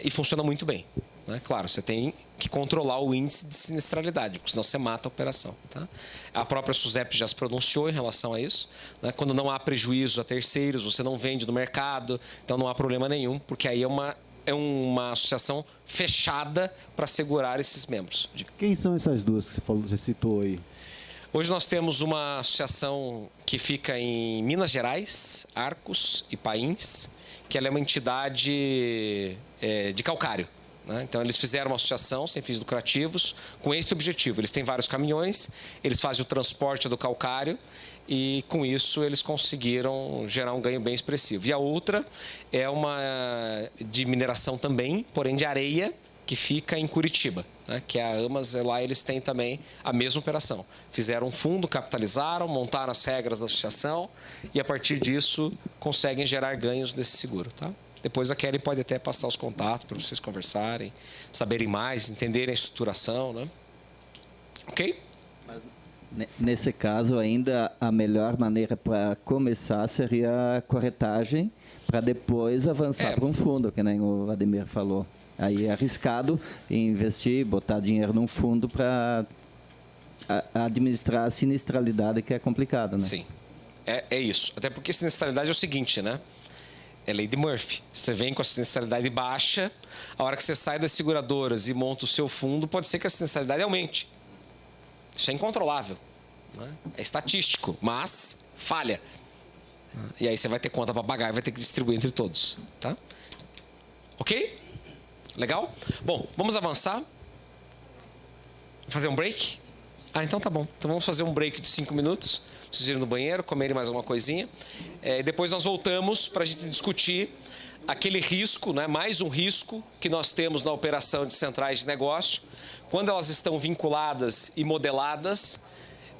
e funciona muito bem. Né? Claro, você tem que controlar o índice de sinistralidade, porque senão você mata a operação. Tá? A própria SUSEP já se pronunciou em relação a isso. Né? Quando não há prejuízo a terceiros, você não vende no mercado, então não há problema nenhum, porque aí é uma associação fechada para segurar esses membros. Quem são essas duas que você citou aí? Hoje nós temos uma associação que fica em Minas Gerais, Arcos e Pains, que ela é uma entidade de calcário. Né? Então, eles fizeram uma associação sem fins lucrativos com esse objetivo. Eles têm vários caminhões, eles fazem o transporte do calcário e, com isso, eles conseguiram gerar um ganho bem expressivo. E a outra é uma de mineração também, porém de areia, que fica em Curitiba, né? Que é a Amas. Lá eles têm também a mesma operação. Fizeram um fundo, capitalizaram, montaram as regras da associação e, a partir disso, conseguem gerar ganhos desse seguro. Tá? Depois a Kelly pode até passar os contatos para vocês conversarem, saberem mais, entenderem a estruturação. Né? Ok? Mas, nesse caso, ainda a melhor maneira para começar seria a corretagem, para depois avançar para um fundo, que nem o Ademir falou. Aí é arriscado investir, botar dinheiro num fundo para administrar a sinistralidade, que é complicado, né? Sim, é isso. Até porque sinistralidade é o seguinte, né? É lei de Murphy. Você vem com a sinistralidade baixa, a hora que você sai das seguradoras e monta o seu fundo, pode ser que a sinistralidade aumente. Isso é incontrolável. Né? É estatístico, mas falha. E aí você vai ter conta para pagar e vai ter que distribuir entre todos. Tá? Ok? Legal? Bom, vamos avançar. Fazer um break? Então tá bom. Então vamos fazer um break de 5 minutos. Vocês irem no banheiro, comerem mais alguma coisinha. Depois nós voltamos para a gente discutir aquele risco, né? Mais um risco que nós temos na operação de centrais de negócio. Quando elas estão vinculadas e modeladas,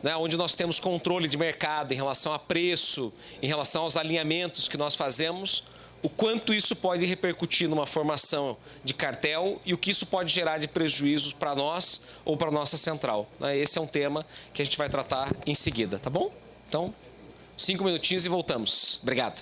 né, onde nós temos controle de mercado em relação a preço, em relação aos alinhamentos que nós fazemos, o quanto isso pode repercutir numa formação de cartel e o que isso pode gerar de prejuízos para nós ou para a nossa central. Esse é um tema que a gente vai tratar em seguida, tá bom? Então, 5 minutinhos e voltamos. Obrigado.